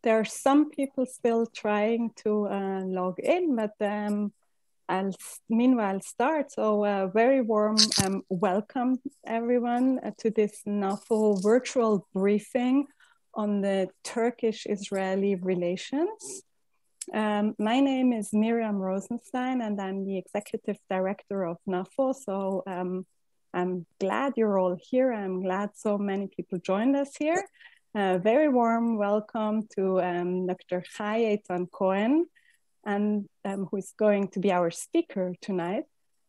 there are some people still trying to log in, but I'll meanwhile start. So a very warm welcome everyone to this NAFFO virtual briefing on the Turkish-Israeli relations. My name is Miriam Rosenstein and I'm the Executive Director of NAFFO. So I'm glad you're all here. I'm glad so many people joined us here. Very warm welcome to Dr. Eytan Cohen, and who is going to be our speaker tonight.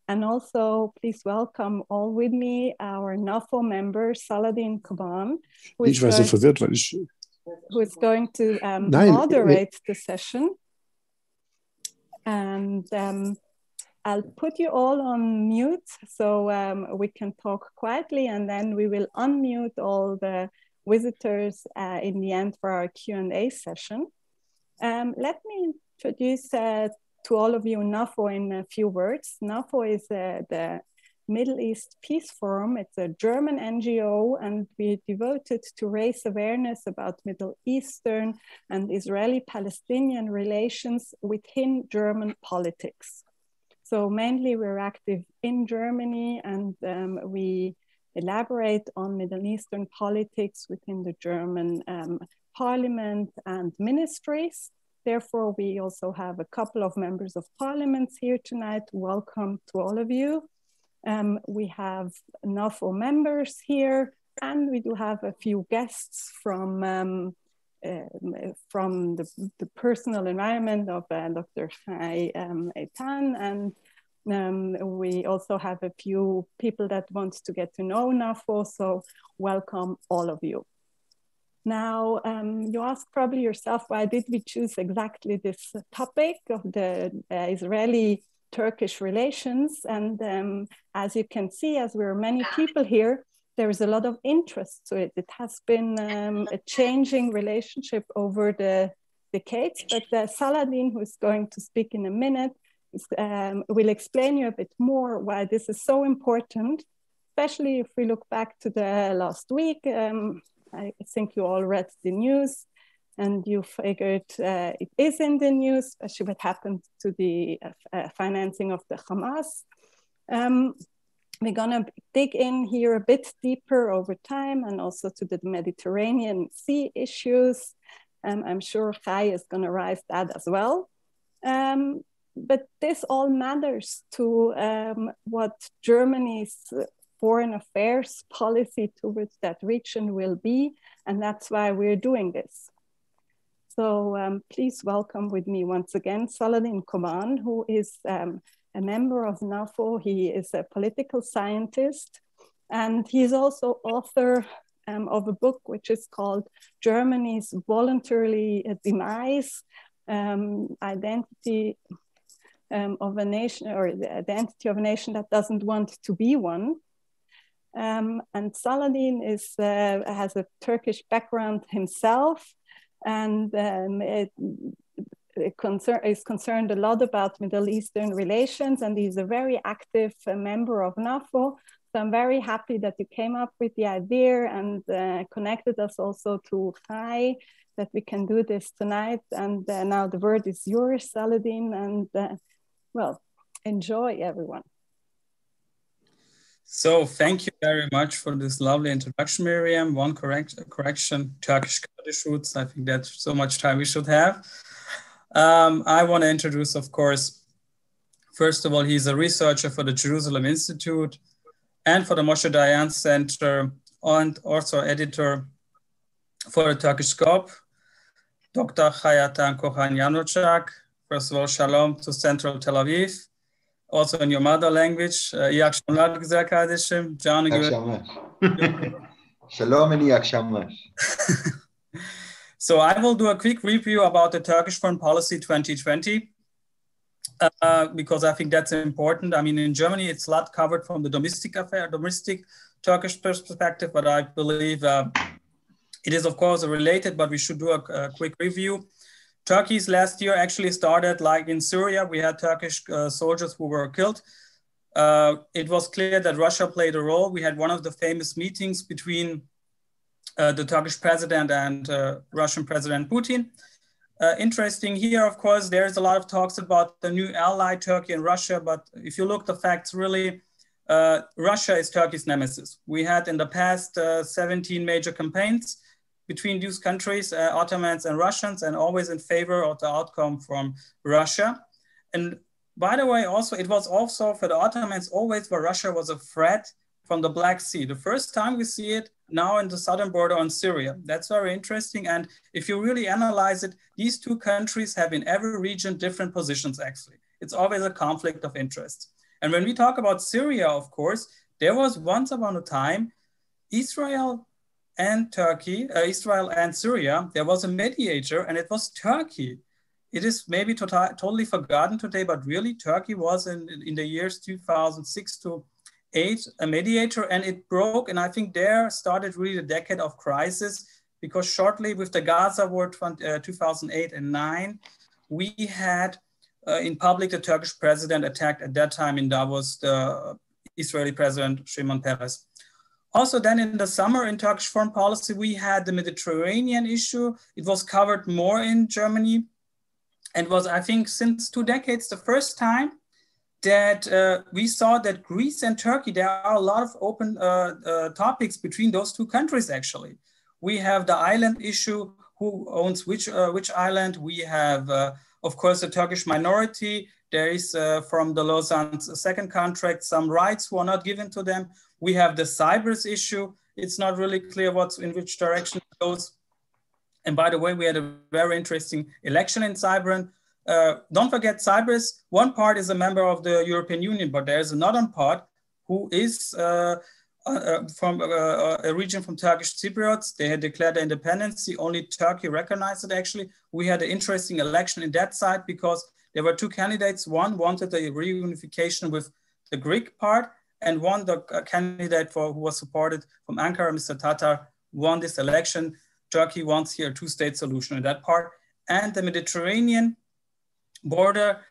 And also, please welcome all with me our NAFFO member, Salahdin Koban, who is going to moderate the session. And I'll put you all on mute so we can talk quietly, and then we will unmute all the visitors in the end for our Q&A session. Let me introduce to all of you NAFFO in a few words. NAFFO is the Middle East Peace Forum. It's a German NGO, and we're devoted to raise awareness about Middle Eastern and Israeli-Palestinian relations within German politics. So mainly we're active in Germany, and we elaborate on Middle Eastern politics within the German parliament and ministries. Therefore, we also have a couple of members of parliaments here tonight. Welcome to all of you. We have NAFFO members here, and we do have a few guests from the personal environment of Dr. Eytan, and we also have a few people that want to get to know NAFFO, so welcome all of you. Now, you ask probably yourself, why did we choose exactly this topic of the Israeli-Turkish relations? And as you can see, as we're many people here, there is a lot of interest to it. It has been a changing relationship over the decades, but Salahdin, who is going to speak in a minute, will explain you a bit more why this is so important, especially if we look back to the last week. I think you all read the news and you figured it is in the news, especially what happened to the financing of the Hamas. We're gonna dig in here a bit deeper over time, and also to the Mediterranean Sea issues. I'm sure Chai is gonna raise that as well. But this all matters to what Germany's foreign affairs policy towards that region will be, and that's why we're doing this. So please welcome with me once again Salahdin Koban, who is a member of NAFFO. He is a political scientist, and he's also author of a book which is called Germany's Voluntary Demise, Identity of a Nation, or the Identity of a Nation that Doesn't Want to Be One. And Salahdin has a Turkish background himself, and is concerned a lot about Middle Eastern relations, and he's a very active member of NAFFO. So I'm very happy that you came up with the idea and connected us also to Chai, that we can do this tonight. And now the word is yours, Salahdin, and well, enjoy everyone. So thank you very much for this lovely introduction, Miriam. One correction, Turkish Kurdish roots. I think that's so much time we should have. I want to introduce, of course, first of all, he's a researcher for the Jerusalem Institute and for the Moshe Dayan Center, and also editor for the Turkish Scope. Dr. Eytan Cohen Yanarocak. First of all, shalom to Central Tel Aviv. Also in your mother language. İyi akşamlar güzel kardeşim. Canı İyi akşamlar. Shalom and iyi akşamlar. So I will do a quick review about the Turkish foreign policy 2020, because I think that's important. I mean, in Germany, it's a lot covered from the domestic Turkish perspective, but I believe it is, of course, related, but we should do a quick review. Turkey's last year actually started like in Syria. We had Turkish soldiers who were killed. It was clear that Russia played a role. We had one of the famous meetings between the Turkish president and Russian President Putin. Interesting here, of course, there's a lot of talks about the new ally, Turkey and Russia, but if you look the facts, really, Russia is Turkey's nemesis. We had in the past 17 major campaigns between these countries, Ottomans and Russians, and always in favor of the outcome from Russia. And by the way, also, it was also for the Ottomans always where Russia was a threat from the Black Sea. The first time we see it now in the southern border on Syria. That's very interesting. And if you really analyze it, these two countries have in every region different positions, actually. It's always a conflict of interest. And when we talk about Syria, of course, there was once upon a time, Israel and Turkey, Israel and Syria, there was a mediator, and it was Turkey. It is maybe totally forgotten today, but really Turkey was in the years 2006 to 2008 a mediator, and it broke. And I think there started really the decade of crisis, because shortly with the Gaza war 2008 and 2009, we had in public the Turkish president attacked at that time in Davos, the Israeli president Shimon Peres. Also then in the summer in Turkish foreign policy, we had the Mediterranean issue. It was covered more in Germany, and was, I think, since 2 decades, the first time that we saw that Greece and Turkey, there are a lot of open topics between those two countries, actually. We have the island issue, who owns which island. We have, of course, the Turkish minority. There is, from the Lausanne second contract, some rights who are not given to them. We have the Cyprus issue. It's not really clear in which direction it goes. And by the way, we had a very interesting election in Cyprus. Don't forget Cyprus, one part is a member of the European Union, but there's another part who is from a region from Turkish Cypriots. They had declared their independence. Only Turkey recognized it, actually. We had an interesting election in that side because there were 2 candidates. One wanted a reunification with the Greek part, and one, the candidate who was supported from Ankara, Mr. Tatar, won this election. Turkey wants here a 2-state solution in that part. And the Mediterranean border,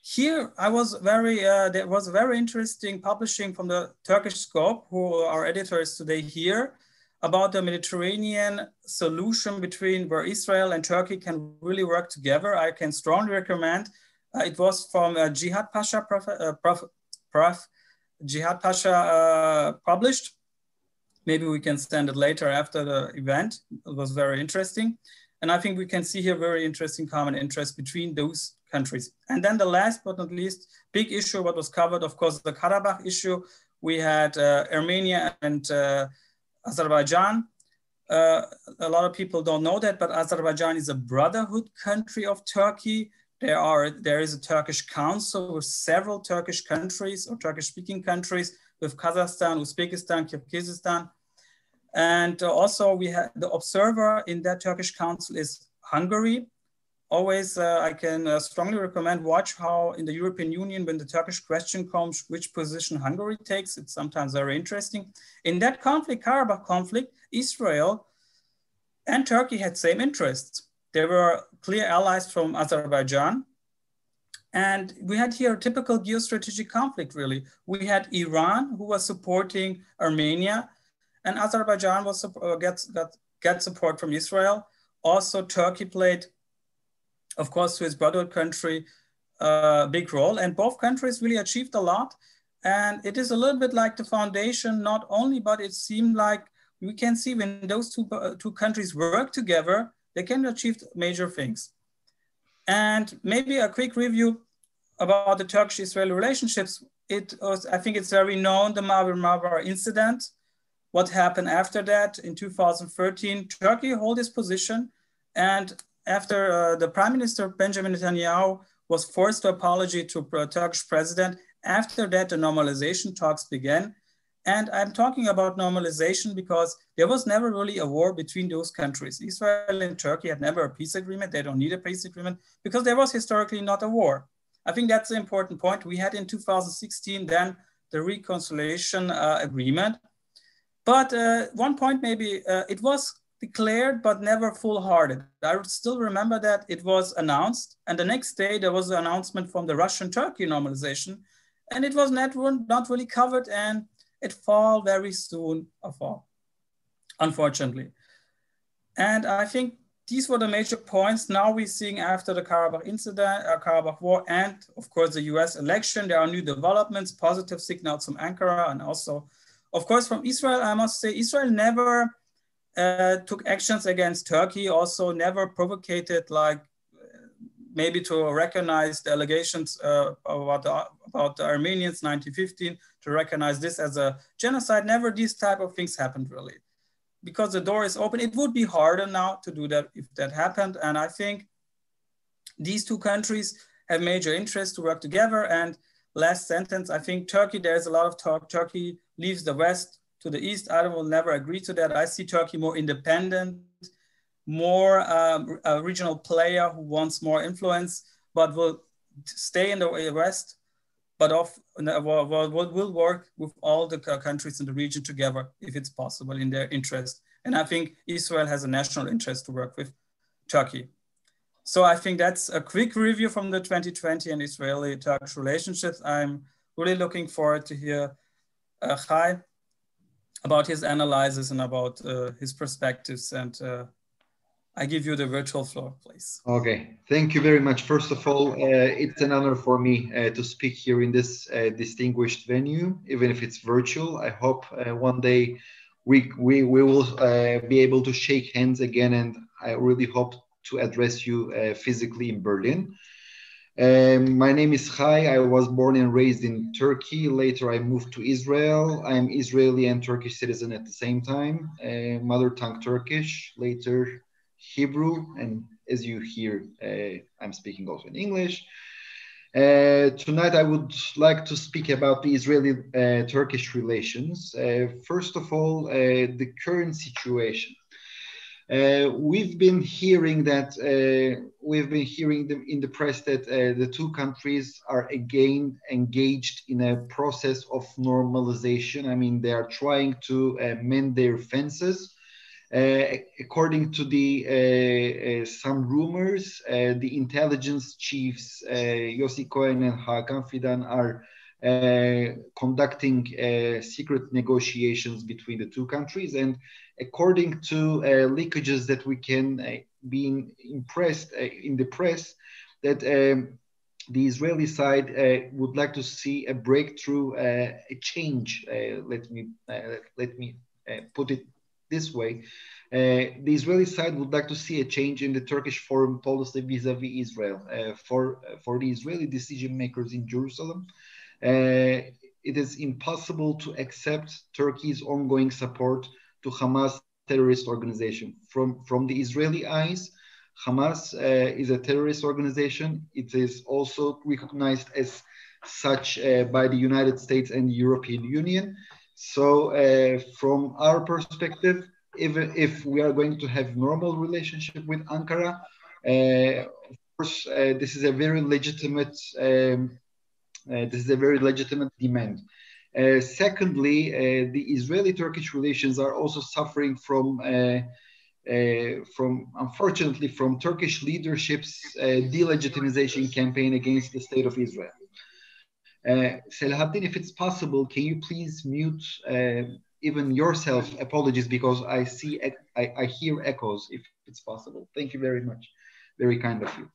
here I was there was very interesting publishing from the Turkish Scope, who are editors today here, about the Mediterranean solution between where Israel and Turkey can really work together. I can strongly recommend. It was from Jihad Pasha, Prof. Jihad Pasha published. Maybe we can send it later after the event. It was very interesting. And I think we can see here very interesting common interest between those countries. And then the last but not least big issue, what was covered, of course, the Karabakh issue. We had Armenia and Azerbaijan. A lot of people don't know that, but Azerbaijan is a brotherhood country of Turkey. There is a Turkish council with several Turkish countries or Turkish-speaking countries, with Kazakhstan, Uzbekistan, Kyrgyzstan. And also we have the observer in that Turkish council is Hungary. Always, I can strongly recommend watch how in the European Union, when the Turkish question comes, which position Hungary takes. It's sometimes very interesting. In that conflict, Karabakh conflict, Israel and Turkey had same interests. There were clear allies from Azerbaijan. And we had here a typical geostrategic conflict, really. We had Iran, who was supporting Armenia, and Azerbaijan was got support from Israel. Also, Turkey played, of course, to his brotherhood country, a big role. And both countries really achieved a lot. And it is a little bit like the foundation, not only, but it seemed like we can see when those two countries work together, they can achieve major things. And maybe a quick review about the Turkish-Israeli relationships. I think it's very known, the Marmara incident. What happened after that in 2013, Turkey held this position. And after the Prime Minister Benjamin Netanyahu was forced to apology to the Turkish president, after that, the normalization talks began. And I'm talking about normalization because there was never really a war between those countries. Israel and Turkey had never a peace agreement. They don't need a peace agreement because there was historically not a war. I think that's the important point. We had in 2016 then the reconciliation agreement. But one point maybe, it was declared but never full-hearted. I still remember that it was announced, and the next day there was an announcement from the Russian-Turkey normalization, and it was not really covered, and it fell very soon, unfortunately. And I think these were the major points. Now we're seeing after the Karabakh incident, Karabakh war, and of course the US election, there are new developments, positive signals from Ankara, and also, of course, from Israel. I must say, Israel never took actions against Turkey, also never provocated, like maybe to recognize the allegations about the Armenians 1915, to recognize this as a genocide. Never these type of things happened, really. Because the door is open, it would be harder now to do that if that happened. And I think these two countries have major interest to work together. And last sentence, I think Turkey, there's a lot of talk. Turkey leaves the West to the East. I will never agree to that. I see Turkey more independent, more a regional player who wants more influence, but will stay in the West, but will work with all the countries in the region together if it's possible in their interest. And I think Israel has a national interest to work with Turkey. So I think that's a quick review from the 2020 and Israeli-Turkish relationships. I'm really looking forward to hear Chai about his analysis and about his perspectives. And I give you the virtual floor, please. Okay, thank you very much. First of all, it's an honor for me to speak here in this distinguished venue, even if it's virtual. I hope one day we will be able to shake hands again, and I really hope to address you physically in Berlin. My name is Chai. I was born and raised in Turkey. Later, I moved to Israel. I'm Israeli and Turkish citizen at the same time. Mother tongue Turkish, later Hebrew, and as you hear, I'm speaking also in English. Tonight, I would like to speak about the Israeli-Turkish relations. First of all, the current situation. We've been hearing in the press that the two countries are again engaged in a process of normalization. I mean, they are trying to mend their fences. According to some rumors, the intelligence chiefs Eytan Cohen and Hakan Fidan are conducting secret negotiations between the two countries. And according to leakages that we can be impressed in the press, that the Israeli side would like to see a breakthrough, a change. Let me put it this way. The Israeli side would like to see a change in the Turkish foreign policy vis-a-vis Israel. For the Israeli decision makers in Jerusalem, it is impossible to accept Turkey's ongoing support to Hamas terrorist organization. From the Israeli eyes, Hamas is a terrorist organization. It is also recognized as such by the United States and the European Union. So from our perspective, even if we are going to have normal relationship with Ankara, of course, this is a very legitimate demand. Secondly, the Israeli-Turkish relations are also suffering from unfortunately, from Turkish leadership's delegitimization campaign against the state of Israel. Salahdin, if it's possible, can you please mute even yourself? Apologies, because I hear echoes, if it's possible. Thank you very much. Very kind of you.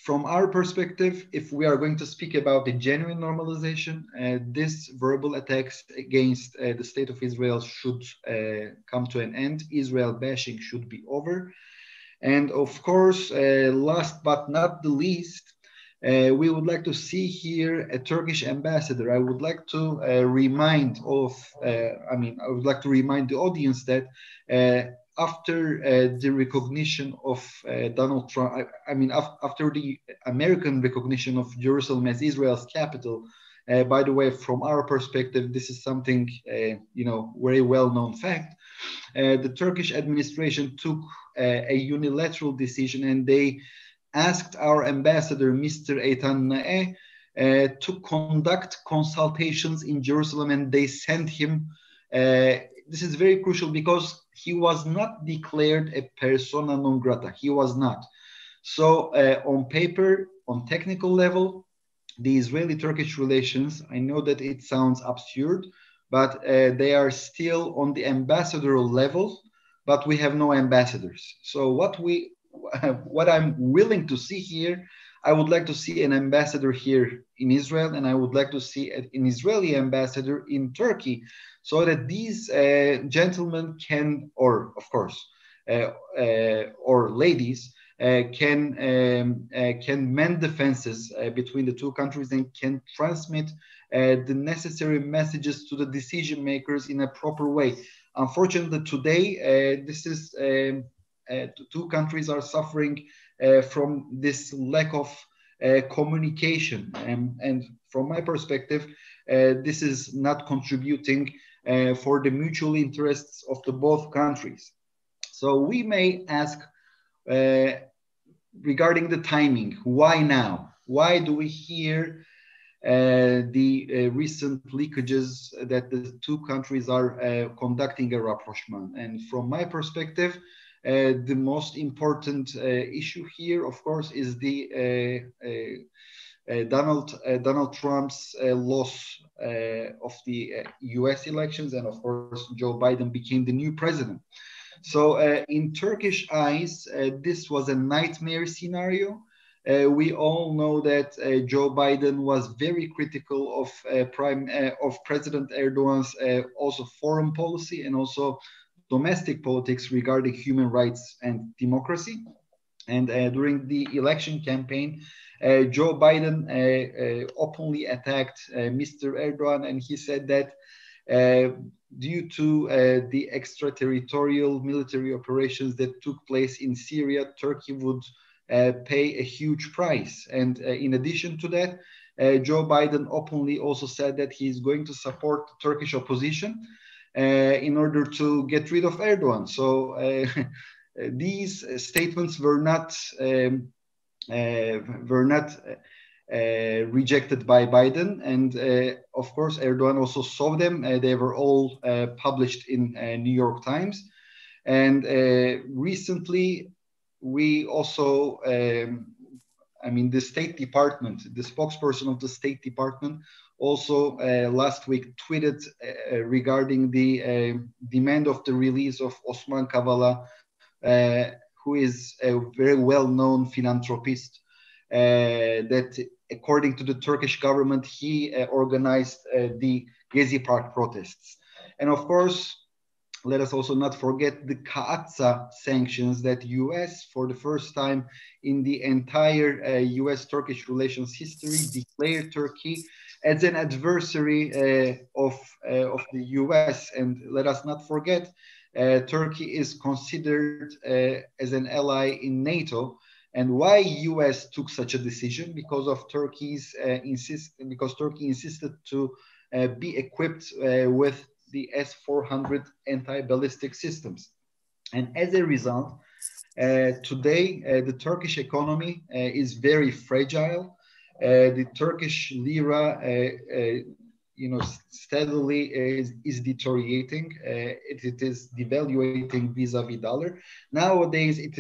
From our perspective, if we are going to speak about the genuine normalization, this verbal attacks against the state of Israel should come to an end. Israel bashing should be over. And of course, last but not the least, we would like to see here a Turkish ambassador. I would like to remind the audience that after the recognition of Donald Trump, after the American recognition of Jerusalem as Israel's capital, by the way, from our perspective, this is something, very well-known fact. The Turkish administration took a unilateral decision, and they asked our ambassador, Mr. Eytan to conduct consultations in Jerusalem, and they sent him. This is very crucial because he was not declared a persona non grata. He was not. So on paper, on technical level, the Israeli-Turkish relations, I know that it sounds absurd, but they are still on the ambassadorial level, but we have no ambassadors. So what I'm willing to see here, I would like to see an ambassador here in Israel, and I would like to see an Israeli ambassador in Turkey, so that these gentlemen can, or of course, or ladies, can mend the fences between the two countries and can transmit the necessary messages to the decision makers in a proper way. Unfortunately, today, two countries are suffering from this lack of communication. And from my perspective, this is not contributing for the mutual interests of the both countries. So we may ask regarding the timing, why now? Why do we hear the recent leakages that the two countries are conducting a rapprochement? And from my perspective, the most important issue here, of course, is the Donald Trump's loss of the US elections, and of course, Joe Biden became the new president. So in Turkish eyes, this was a nightmare scenario. We all know that Joe Biden was very critical of President Erdogan's also foreign policy and also domestic politics regarding human rights and democracy. And during the election campaign, Joe Biden openly attacked Mr. Erdogan, and he said that due to the extraterritorial military operations that took place in Syria, Turkey would pay a huge price. And in addition to that, Joe Biden openly also said that he's going to support the Turkish opposition in order to get rid of Erdogan. So these statements were not rejected by Biden, and of course Erdogan also saw them. They were all published in New York Times, and recently we also, the State Department, the spokesperson of the State Department also last week tweeted regarding the demand of the release of Osman Kavala, who is a very well-known philanthropist, that according to the Turkish government, he organized the Gezi Park protests. And of course, let us also not forget the Kaatsa sanctions that US, for the first time in the entire US-Turkish relations history, declared Turkey as an adversary of the US. And let us not forget, Turkey is considered as an ally in NATO. And why US took such a decision? Because of Turkey insisted to be equipped with the S-400 anti-ballistic systems. And as a result, today the Turkish economy is very fragile. The Turkish lira, steadily is deteriorating. It is devaluating vis-a-vis dollar. Nowadays, it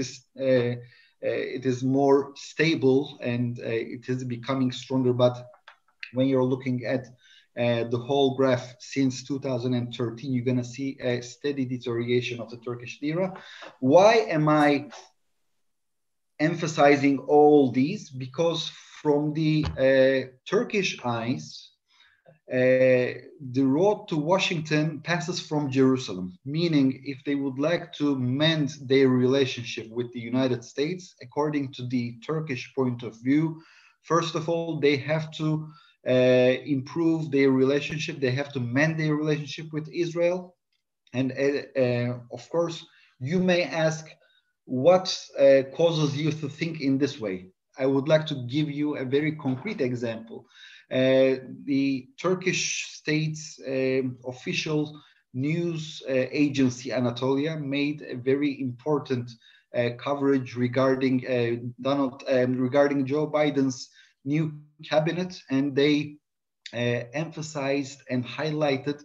is more stable and it is becoming stronger. But when you're looking at the whole graph since 2013, you're going to see a steady deterioration of the Turkish lira. Why am I emphasizing all these? Because from the Turkish eyes, the road to Washington passes from Jerusalem, meaning if they would like to mend their relationship with the United States, according to the Turkish point of view, first of all, they have to improve their relationship. They have to mend their relationship with Israel. And of course, you may ask, what causes you to think in this way? I would like to give you a very concrete example. The Turkish state's official news agency, Anatolia, made a very important coverage regarding regarding Joe Biden's new cabinet, and they emphasized and highlighted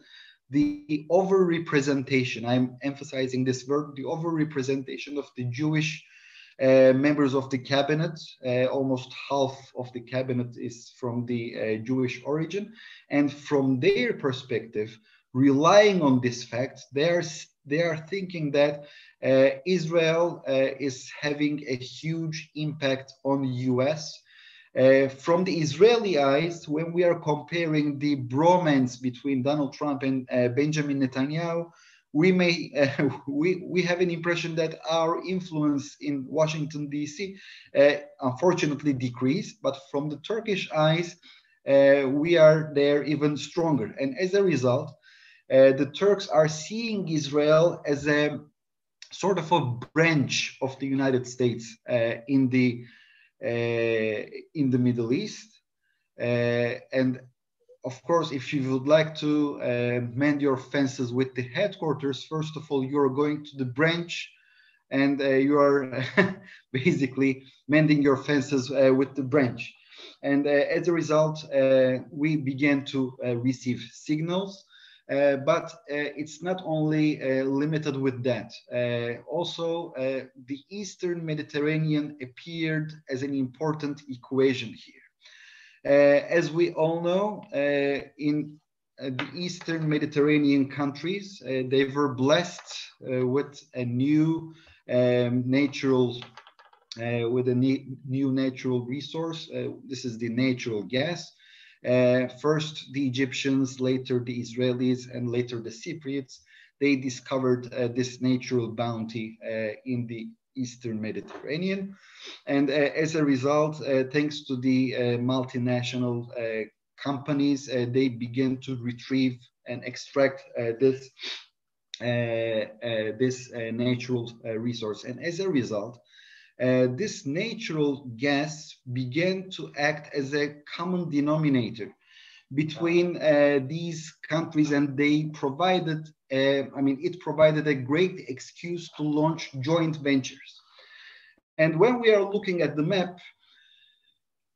the overrepresentation. I'm emphasizing this word, the overrepresentation of the Jewish members of the cabinet. Almost half of the cabinet is from the Jewish origin. And from their perspective, relying on this fact, they are thinking that Israel is having a huge impact on the US. From the Israeli eyes, when we are comparing the bromance between Donald Trump and Benjamin Netanyahu, we may we have an impression that our influence in Washington D.C. Unfortunately decreased, but from the Turkish eyes, we are there even stronger, and as a result, the Turks are seeing Israel as a sort of a branch of the United States in the Middle East. And of course, if you would like to mend your fences with the headquarters, first of all, you're going to the branch and you are basically mending your fences with the branch. And as a result, we began to receive signals. But it's not only limited with that. Also, the Eastern Mediterranean appeared as an important equation here. As we all know, in the Eastern Mediterranean countries, they were blessed with a new natural resource. This is the natural gas. First the Egyptians, later the Israelis, and later the Cypriots, they discovered this natural bounty in the Eastern Mediterranean. And as a result, thanks to the multinational companies, they began to retrieve and extract this natural resource. And as a result, this natural gas began to act as a common denominator between these countries, and they provided, it provided a great excuse to launch joint ventures. And when we are looking at the map,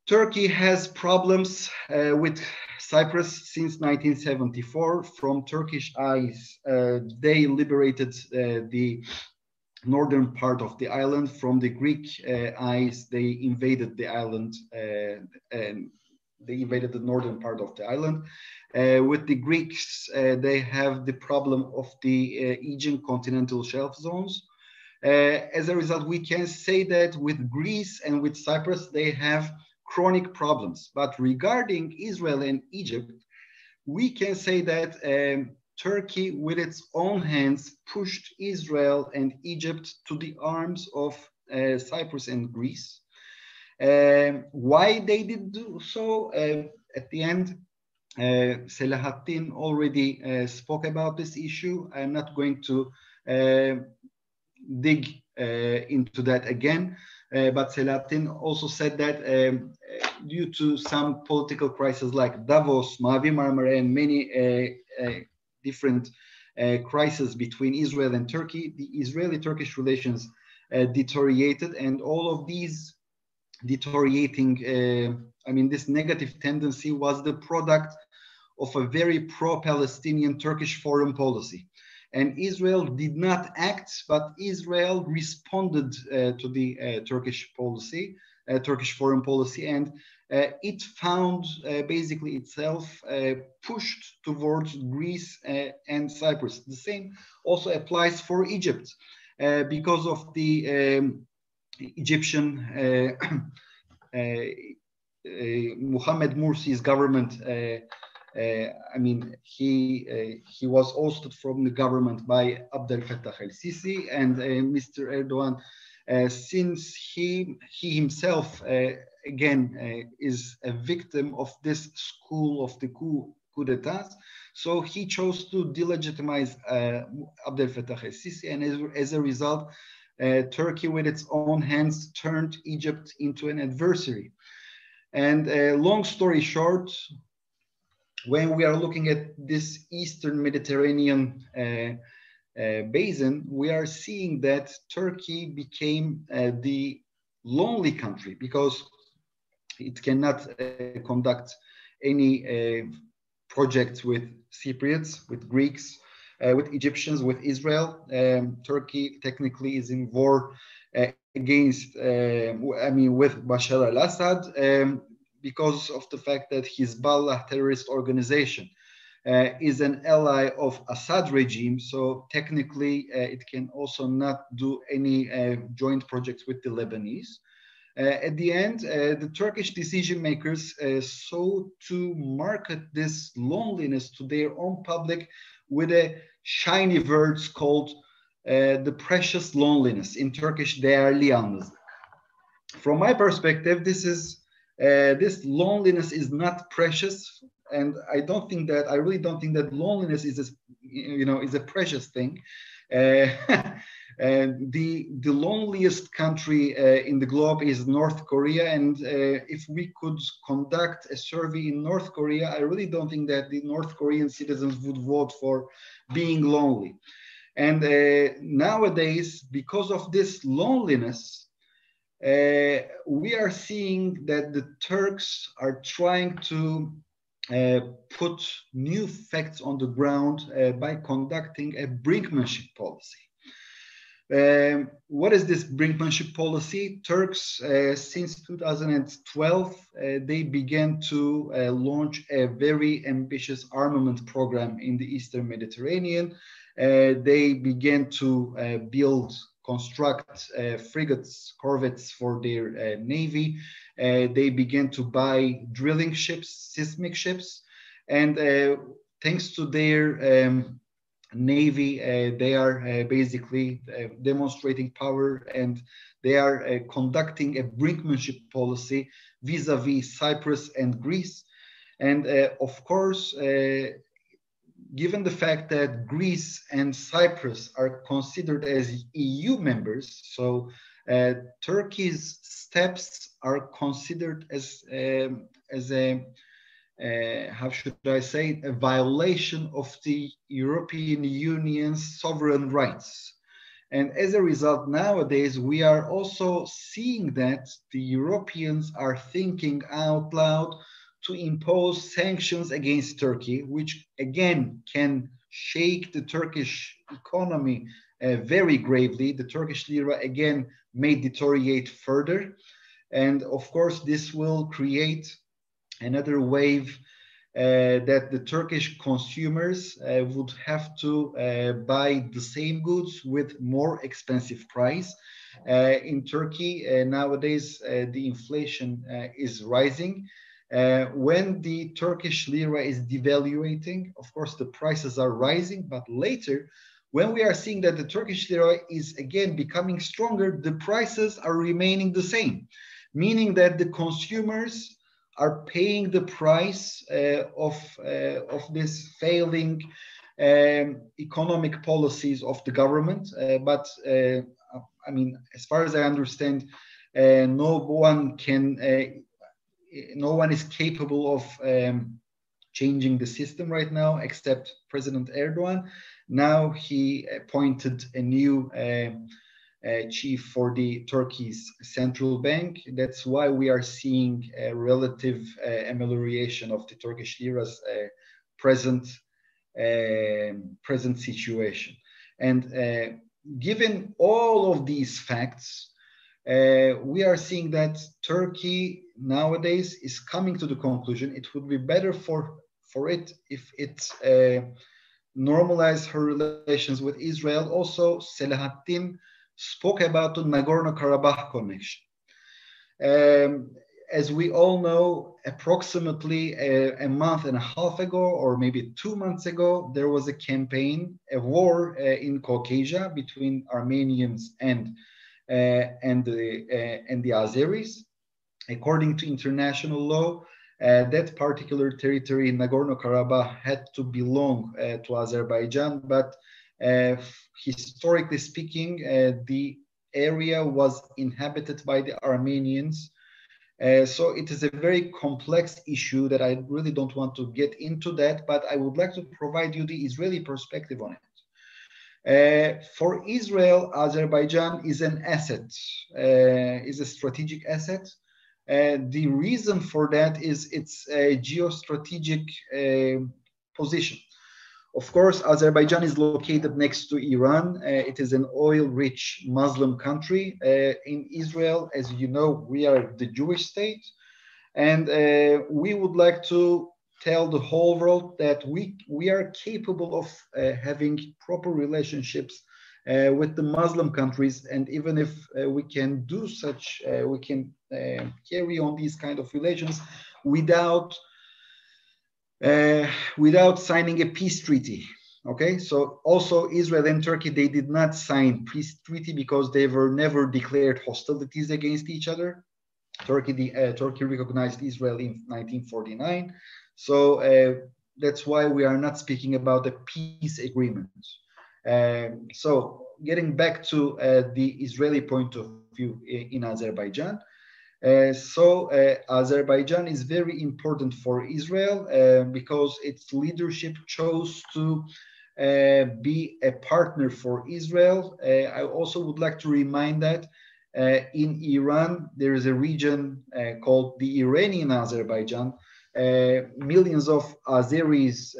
Turkey has problems with Cyprus since 1974. From Turkish eyes, they liberated the northern part of the island. From the Greek eyes, they invaded the island, and they invaded the northern part of the island. With the Greeks, they have the problem of the Aegean continental shelf zones. As a result, we can say that with Greece and with Cyprus, they have chronic problems. But regarding Israel and Egypt, we can say that Turkey, with its own hands, pushed Israel and Egypt to the arms of Cyprus and Greece. Why they did do so? At the end, Salahdin already spoke about this issue. I'm not going to dig into that again, but Salahdin also said that due to some political crises like Davos, Mavi Marmara, and many different crises between Israel and Turkey, the Israeli-Turkish relations deteriorated, and all of these deteriorating, this negative tendency was the product of a very pro-Palestinian Turkish foreign policy. And Israel did not act, but Israel responded to the Turkish policy, Turkish foreign policy, and it found basically itself pushed towards Greece and Cyprus. The same also applies for Egypt because of the Egyptian Mohammed Morsi's government. He was ousted from the government by Abdel Fattah el-Sisi, and Mr. Erdogan, since he himself again is a victim of this school of the coup d'etat, so he chose to delegitimize Abdel Fattah el-Sisi, and as a result, Turkey, with its own hands, turned Egypt into an adversary. And long story short, when we are looking at this Eastern Mediterranean basin, we are seeing that Turkey became the lonely country because it cannot conduct any projects with Cypriots, with Greeks, with Egyptians, with Israel. Turkey technically is in war against, with Bashar al-Assad, because of the fact that Hezbollah terrorist organization is an ally of Assad regime. So technically, it can also not do any joint projects with the Lebanese. At the end, the Turkish decision makers sought to market this loneliness to their own public with a shiny words called the precious loneliness. In Turkish, değerli yalnızlık. From my perspective, this loneliness is not precious, and I really don't think that loneliness is a precious thing. The loneliest country in the globe is North Korea, and if we could conduct a survey in North Korea, I really don't think that the North Korean citizens would vote for being lonely. And nowadays, because of this loneliness, we are seeing that the Turks are trying to put new facts on the ground by conducting a brinkmanship policy. What is this brinkmanship policy? Turks, since 2012, they began to launch a very ambitious armament program in the Eastern Mediterranean. They began to construct frigates, corvettes for their navy. They began to buy drilling ships, seismic ships, and thanks to their navy, they are basically demonstrating power, and they are conducting a brinkmanship policy vis-a-vis Cyprus and Greece. And of course, given the fact that Greece and Cyprus are considered as EU members, so Turkey's steps are considered as how should I say, a violation of the European Union's sovereign rights. And as a result, nowadays, we are also seeing that the Europeans are thinking out loud to impose sanctions against Turkey, which again can shake the Turkish economy very gravely. The Turkish lira again may deteriorate further. And of course, this will create another wave that the Turkish consumers would have to buy the same goods with more expensive price. In Turkey, nowadays, the inflation is rising. When the Turkish lira is devaluating, of course, the prices are rising, but later, when we are seeing that the Turkish lira is again becoming stronger, the prices are remaining the same, meaning that the consumers are paying the price of this failing economic policies of the government. But I mean, as far as I understand, no one is capable of changing the system right now, except President Erdogan. Now he appointed a new chief for the Turkey's central bank. That's why we are seeing a relative amelioration of the Turkish lira's present situation. And given all of these facts, we are seeing that Turkey nowadays is coming to the conclusion it would be better for it if it normalized her relations with Israel. Also, Salahdin spoke about the Nagorno-Karabakh connection. As we all know, approximately a month and a half ago, or maybe 2 months ago, there was a campaign, a war in Caucasia between Armenians and the Azeris. According to international law, that particular territory in Nagorno-Karabakh had to belong to Azerbaijan, but historically speaking, the area was inhabited by the Armenians. So it is a very complex issue that I really don't want to get into that, but I would like to provide you the Israeli perspective on it. For Israel, Azerbaijan is an asset, is a strategic asset. The reason for that is its geostrategic position. Of course, Azerbaijan is located next to Iran. It is an oil-rich Muslim country. In Israel, as you know, we are the Jewish state. And we would like to tell the whole world that we are capable of having proper relationships with the Muslim countries, and even if we can do such, we can carry on these kind of relations without signing a peace treaty. Okay, so also Israel and Turkey, they did not sign peace treaty because they were never declared hostilities against each other. Turkey recognized Israel in 1949, so that's why we are not speaking about a peace agreement. So getting back to the Israeli point of view in Azerbaijan, Azerbaijan is very important for Israel because its leadership chose to be a partner for Israel. I also would like to remind that in Iran, there is a region called the Iranian Azerbaijan. Millions of Azeris,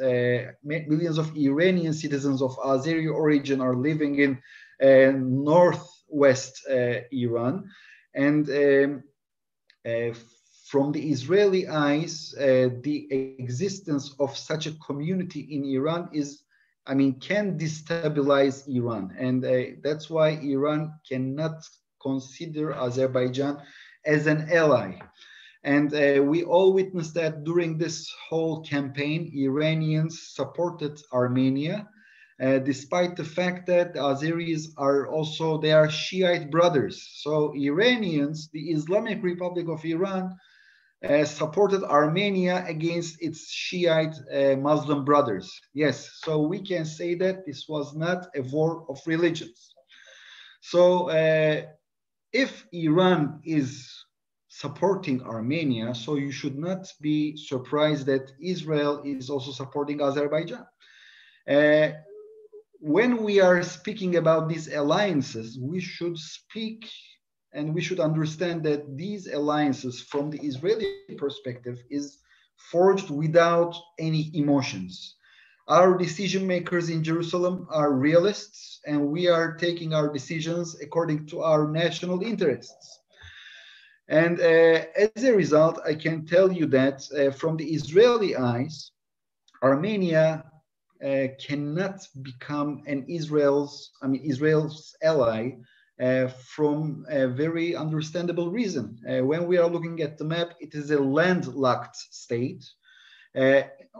millions of Iranian citizens of Azeri origin are living in northwest Iran. And from the Israeli eyes, the existence of such a community in Iran can destabilize Iran. And that's why Iran cannot consider Azerbaijan as an ally. And we all witnessed that during this whole campaign, Iranians supported Armenia, despite the fact that the Azeris they are Shiite brothers. So Iranians, the Islamic Republic of Iran, supported Armenia against its Shiite Muslim brothers. Yes, so we can say that this was not a war of religions. So if Iran is supporting Armenia, so you should not be surprised that Israel is also supporting Azerbaijan. When we are speaking about these alliances, we should speak and we should understand that these alliances from the Israeli perspective is forged without any emotions. Our decision makers in Jerusalem are realists, and we are taking our decisions according to our national interests. And as a result, I can tell you that from the Israeli eyes, Armenia cannot become Israel's ally from a very understandable reason. When we are looking at the map, it is a landlocked state.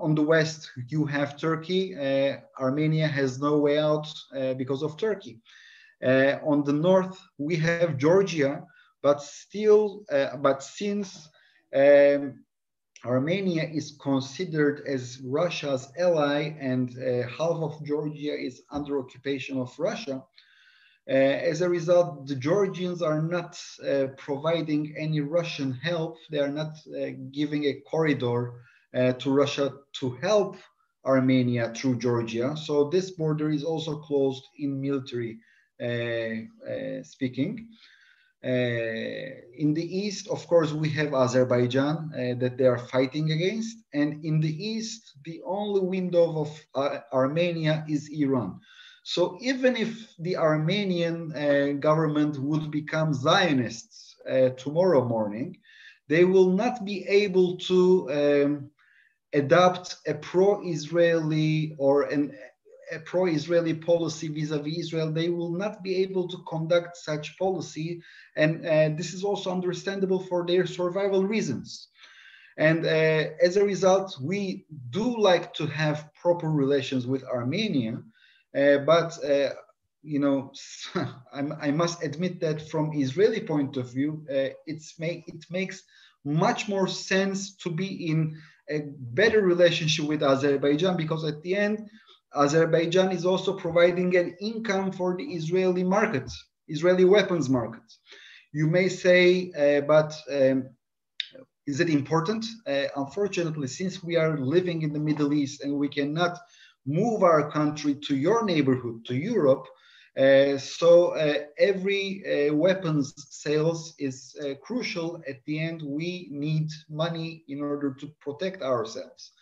On the west, you have Turkey. Armenia has no way out because of Turkey. On the north, we have Georgia, but since Armenia is considered as Russia's ally and half of Georgia is under occupation of Russia, as a result, the Georgians are not providing any Russian help. They are not giving a corridor to Russia to help Armenia through Georgia. So this border is also closed in military speaking. In the east, of course, we have Azerbaijan that they are fighting against. And in the east, the only window of Armenia is Iran. So even if the Armenian government would become Zionists tomorrow morning, they will not be able to adopt a pro-Israeli or a pro-Israeli policy vis-a-vis Israel. They will not be able to conduct such policy. And this is also understandable for their survival reasons. And as a result, we do like to have proper relations with Armenia. But I must admit that from Israeli point of view, it makes much more sense to be in a better relationship with Azerbaijan, because at the end, Azerbaijan is also providing an income for the Israeli market, Israeli weapons market. You may say, but is it important? Unfortunately, since we are living in the Middle East and we cannot move our country to your neighborhood, to Europe, so every weapons sales is crucial. At the end, we need money in order to protect ourselves.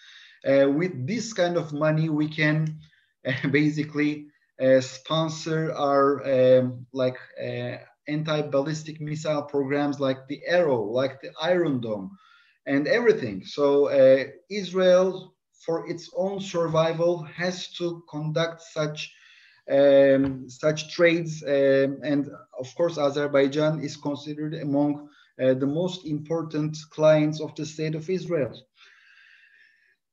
With this kind of money, we can basically sponsor our anti-ballistic missile programs like the Arrow, like the Iron Dome. and everything. So Israel, for its own survival, has to conduct such trades, and of course Azerbaijan is considered among the most important clients of the state of Israel.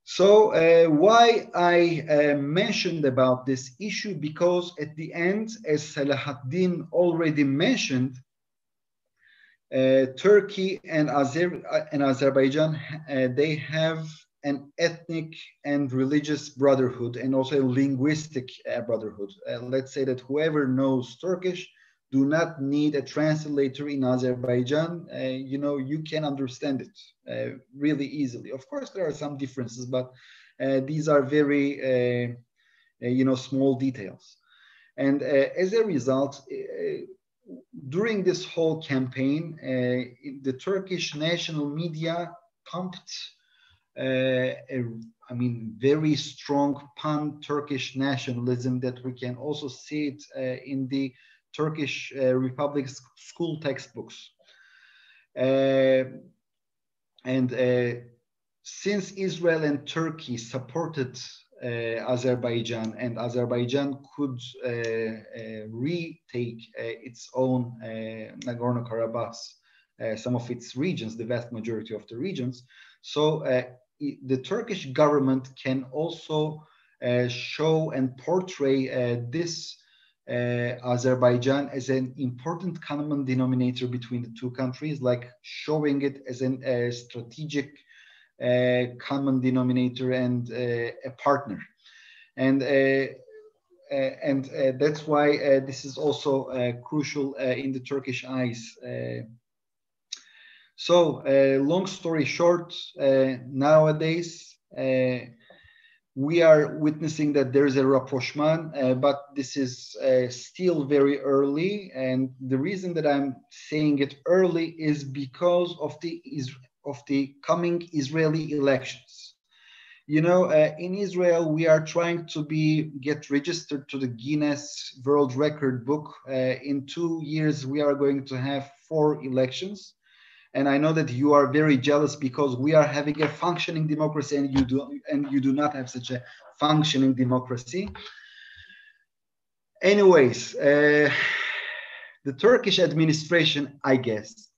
So why I mentioned about this issue, because at the end, as Salahdin already mentioned, Turkey and Azerbaijan, they have an ethnic and religious brotherhood, and also a linguistic brotherhood. Let's say that whoever knows Turkish do not need a translator in Azerbaijan. You know, you can understand it really easily. Of course, there are some differences, but these are very, you know, small details. And as a result, during this whole campaign, the Turkish national media pumped I mean, very strong pan-Turkish nationalism that we can also see it in the Turkish Republic's school textbooks. And since Israel and Turkey supported Azerbaijan, and Azerbaijan could retake its own Nagorno-Karabakh, some of its regions, the vast majority of the regions. So the Turkish government can also show and portray this Azerbaijan as an important common denominator between the two countries, like showing it as a strategic common denominator and a partner. And that's why this is also crucial in the Turkish eyes. So long story short, nowadays we are witnessing that there is a rapprochement, but this is still very early. And the reason that I'm saying it early is because of the coming Israeli elections. You know, in Israel, we are trying to get registered to the Guinness World Record book. In 2 years, we are going to have 4 elections. And I know that you are very jealous because we are having a functioning democracy, and you do not have such a functioning democracy. Anyways, the Turkish administration, I guess,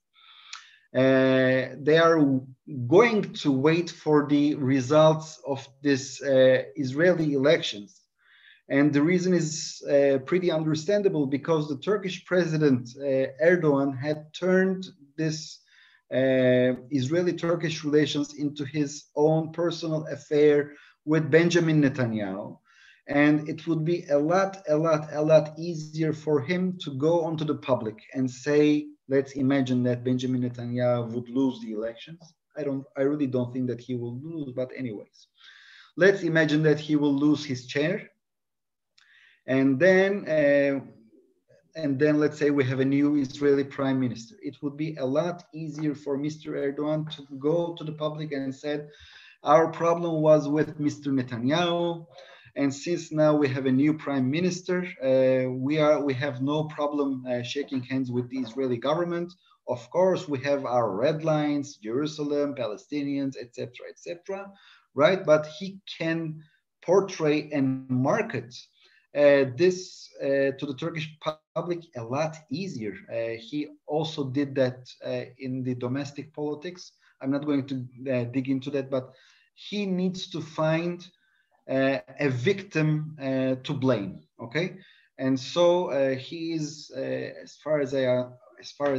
they are going to wait for the results of this Israeli elections. And the reason is pretty understandable, because the Turkish president, Erdogan, had turned this Israeli-Turkish relations into his own personal affair with Benjamin Netanyahu. And it would be a lot easier for him to go onto the public and say, let's imagine that Benjamin Netanyahu would lose the elections. I really don't think that he will lose, but anyways, let's imagine that he will lose his chair. And then let's say we have a new Israeli prime minister. It would be a lot easier for Mr. Erdogan to go to the public and said, our problem was with Mr. Netanyahu. And since now we have a new prime minister, we have no problem shaking hands with the Israeli government. Of course, we have our red lines, Jerusalem, Palestinians, etc., right? But he can portray and market this to the Turkish public a lot easier. He also did that in the domestic politics. I'm not going to dig into that, but he needs to find a victim to blame. Okay, and so he is, as far as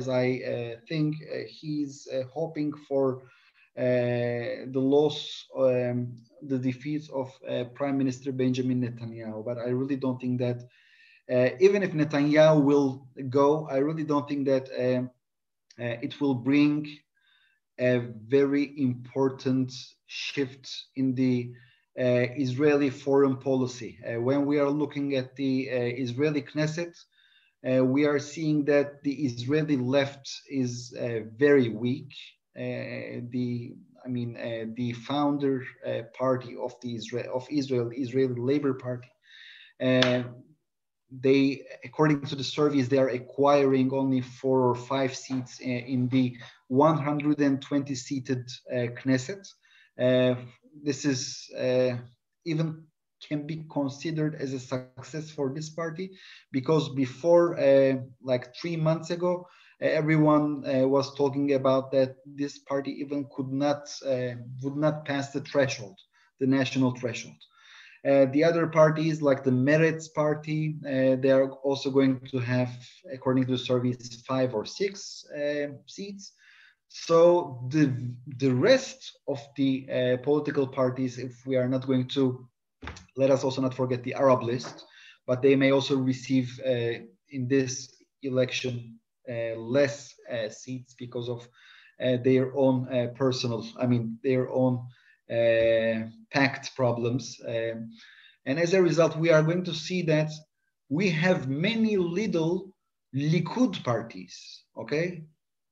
I think, he's hoping for the loss, the defeat of Prime Minister Benjamin Netanyahu. But I really don't think that even if Netanyahu will go, I really don't think that it will bring a very important shift in the Israeli foreign policy. When we are looking at the Israeli Knesset, we are seeing that the Israeli left is very weak. The founder party of Israel, Israeli Labor Party, they, according to the surveys, they are acquiring only 4 or 5 seats in the 120-seated Knesset. This is even can be considered as a success for this party, because before, like 3 months ago, everyone was talking about that this party even would not pass the threshold, the national threshold. The other parties, like the Meretz party, they are also going to have, according to the surveys, 5 or 6 seats. So the rest of the political parties, if we are not going to, let us also not forget the Arab list, but they may also receive in this election less seats because of their own their own pact problems. And as a result, we are going to see that we have many little Likud parties, okay?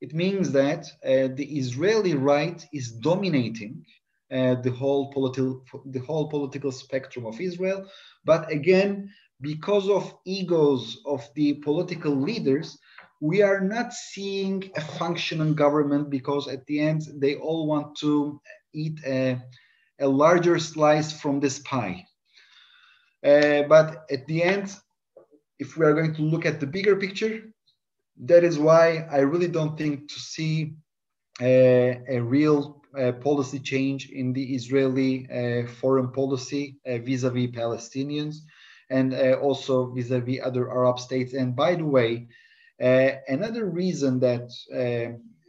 It means that the Israeli right is dominating the whole political spectrum of Israel. But again, because of egos of the political leaders, we are not seeing a functioning government, because at the end, they all want to eat a larger slice from this pie. But at the end, if we are going to look at the bigger picture, that is why I really don't think to see a real policy change in the Israeli foreign policy vis-a-vis Palestinians, and also vis-a-vis other Arab states. And by the way, another reason that,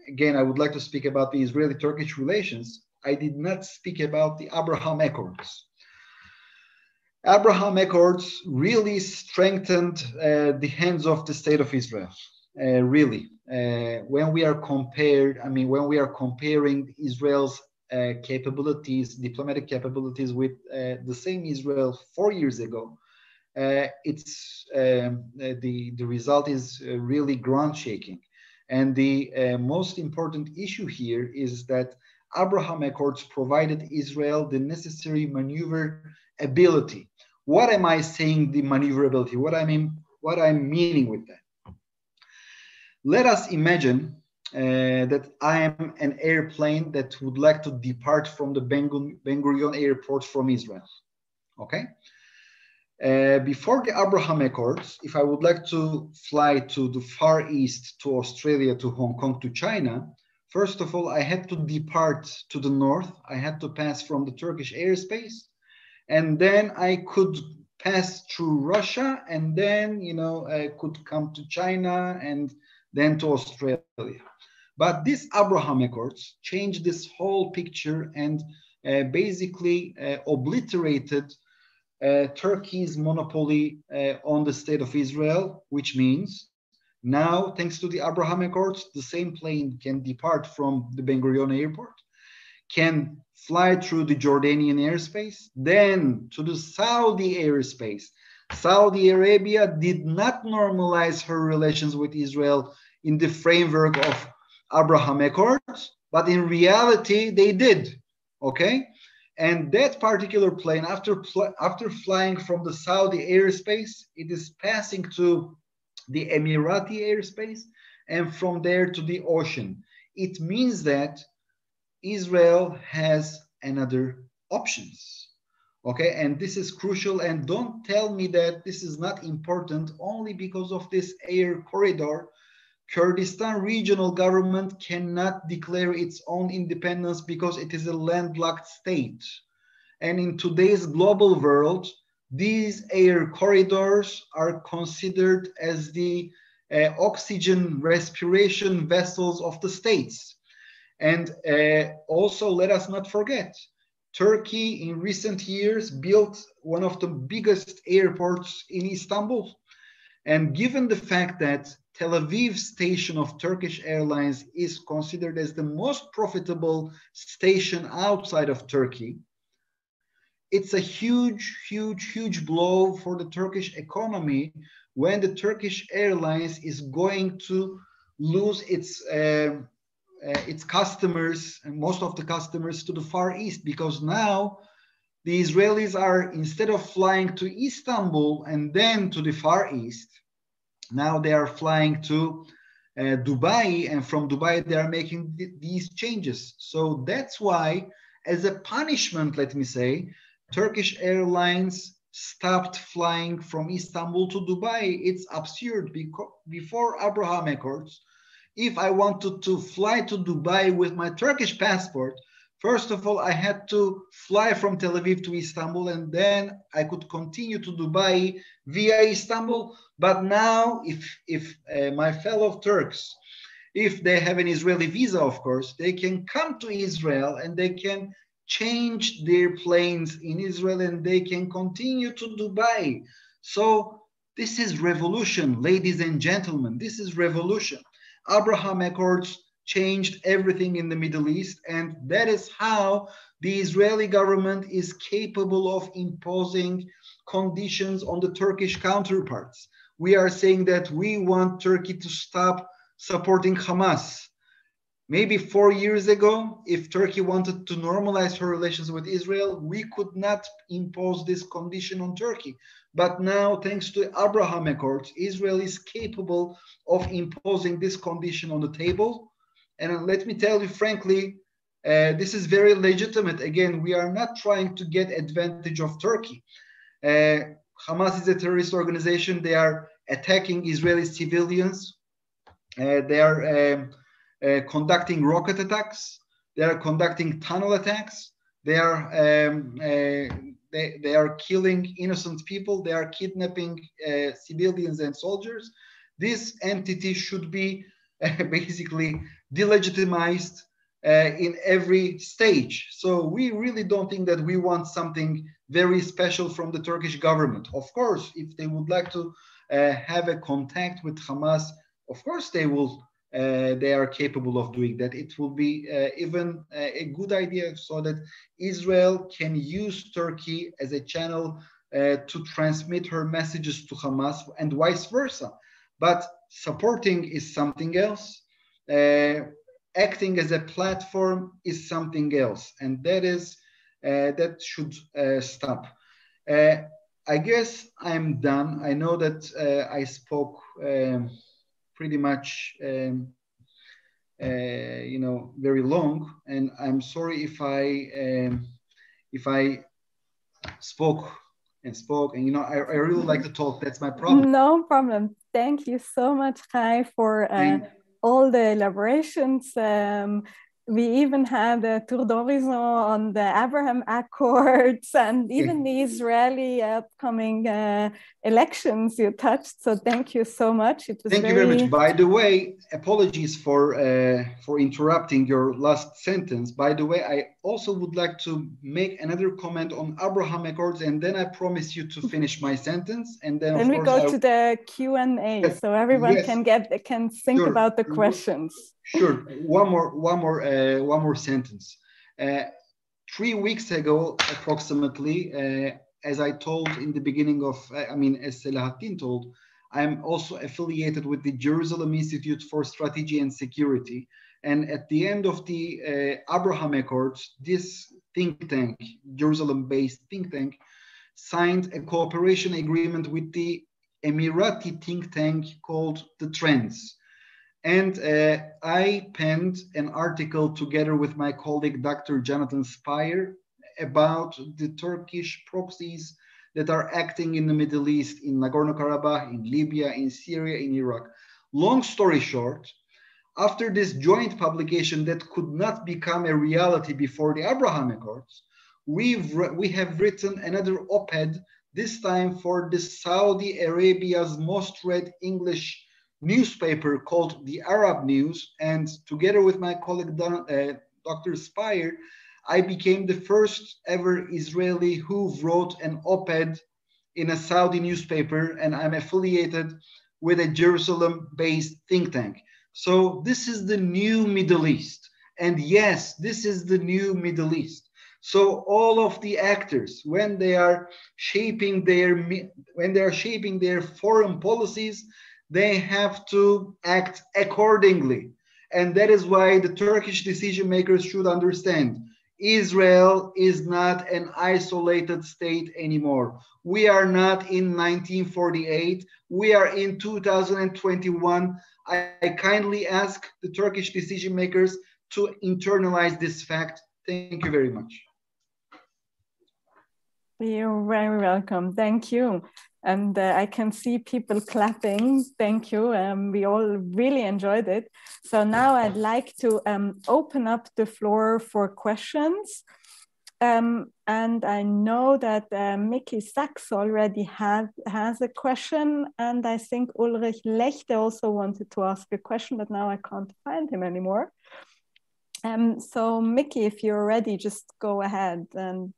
again, I would like to speak about the Israeli-Turkish relations, I did not speak about the Abraham Accords. Abraham Accords really strengthened the hands of the state of Israel. Really, when we are comparing Israel's capabilities, diplomatic capabilities, with the same Israel 4 years ago, the result is really ground-shaking. And the most important issue here is that Abraham Accords provided Israel the necessary maneuverability. What am I saying, the maneuverability? What I'm meaning with that? Let us imagine that I am an airplane that would like to depart from the Ben Gurion airport from Israel, okay? Before the Abraham Accords, if I would like to fly to the Far East, to Australia, to Hong Kong, to China, first of all, I had to depart to the north. I had to pass from the Turkish airspace, and then I could pass through Russia, and then, I could come to China and then to Australia. But this Abraham Accords changed this whole picture and basically obliterated Turkey's monopoly on the state of Israel, which means now, thanks to the Abraham Accords, the same plane can depart from the Ben Gurion airport, can fly through the Jordanian airspace, then to the Saudi airspace. Saudi Arabia did not normalize her relations with Israel in the framework of Abraham Accords, but in reality, they did, okay? And that particular plane, after flying from the Saudi airspace, it is passing to the Emirati airspace, and from there to the ocean. It means that Israel has another options, okay? And this is crucial, and don't tell me that this is not important only because of this air corridor. Kurdistan regional government cannot declare its own independence because it is a landlocked state. And in today's global world, these air corridors are considered as the oxygen respiration vessels of the states. And also, let us not forget, Turkey in recent years built one of the biggest airports in Istanbul. And given the fact that Tel Aviv station of Turkish Airlines is considered as the most profitable station outside of Turkey, it's a huge, huge, huge blow for the Turkish economy when the Turkish Airlines is going to lose its customers, and most of the customers, to the Far East, because now the Israelis are, instead of flying to Istanbul and then to the Far East, now they are flying to Dubai, and from Dubai they are making these changes. So that's why, as a punishment, let me say, Turkish Airlines stopped flying from Istanbul to Dubai. It's absurd, because before Abraham Accords, if I wanted to fly to Dubai with my Turkish passport, first of all, I had to fly from Tel Aviv to Istanbul, and then I could continue to Dubai via Istanbul. But now, if my fellow Turks, if they have an Israeli visa, of course, they can come to Israel and they can change their planes in Israel and they can continue to Dubai. So this is revolution, ladies and gentlemen. This is revolution. Abraham Accords changed everything in the Middle East, and that is how the Israeli government is capable of imposing conditions on the Turkish counterparts. We are saying that we want Turkey to stop supporting Hamas. Maybe 4 years ago, if Turkey wanted to normalize her relations with Israel, we could not impose this condition on Turkey. But now, thanks to Abraham Accords, Israel is capable of imposing this condition on the table. And let me tell you frankly, this is very legitimate. Again, we are not trying to get advantage of Turkey. Hamas is a terrorist organization. They are attacking Israeli civilians. They are conducting rocket attacks. They are conducting tunnel attacks. They are killing innocent people. They are kidnapping civilians and soldiers. This entity should be basically delegitimized in every stage. So we really don't think that we want something very special from the Turkish government. Of course, if they would like to have a contact with Hamas, of course they will. They are capable of doing that. It will be even a good idea so that Israel can use Turkey as a channel to transmit her messages to Hamas and vice versa. But supporting is something else. Acting as a platform is something else, and that should stop. I guess I'm done. I know that I spoke pretty much, very long, and I'm sorry if I spoke, and I really like to talk. That's my problem. No problem. Thank you so much, Chai, for all the elaborations. We even had a tour d'horizon on the Abraham Accords and even the Israeli upcoming elections you touched. So thank you so much. It was Thank you very much. By the way, apologies for interrupting your last sentence. By the way, I also would like to make another comment on Abraham Accords, and then I promise you to finish my sentence. And then we go to the Q&A, so everyone can think about the questions. Sure. One more sentence. 3 weeks ago, approximately, as I told in the beginning of, as Salahdin told, I'm also affiliated with the Jerusalem Institute for Strategy and Security. And at the end of the Abraham Accords, this think tank, Jerusalem-based think tank, signed a cooperation agreement with the Emirati think tank called The Trends. And I penned an article together with my colleague, Dr. Jonathan Spire, about the Turkish proxies that are acting in the Middle East, in Nagorno-Karabakh, in Libya, in Syria, in Iraq. Long story short, after this joint publication that could not become a reality before the Abraham Accords, we have written another op-ed, this time for the Saudi Arabia's most read English newspaper called The Arab News, and together with my colleague Dr. Spire, I became the first ever Israeli who wrote an op-ed in a Saudi newspaper, and I'm affiliated with a Jerusalem-based think tank. So this is the new Middle East, and yes, this is the new Middle East. So all of the actors, when they are shaping their foreign policies, they have to act accordingly. And that is why the Turkish decision makers should understand. Israel is not an isolated state anymore. We are not in 1948. We are in 2021. I kindly ask the Turkish decision makers to internalize this fact. Thank you very much. You're very welcome. Thank you. And I can see people clapping. Thank you. We all really enjoyed it. So now I'd like to open up the floor for questions. And I know that Mickey Sachs already has a question. And I think Ulrich Lechte also wanted to ask a question, but now I can't find him anymore. So Mickey, if you're ready, just go ahead and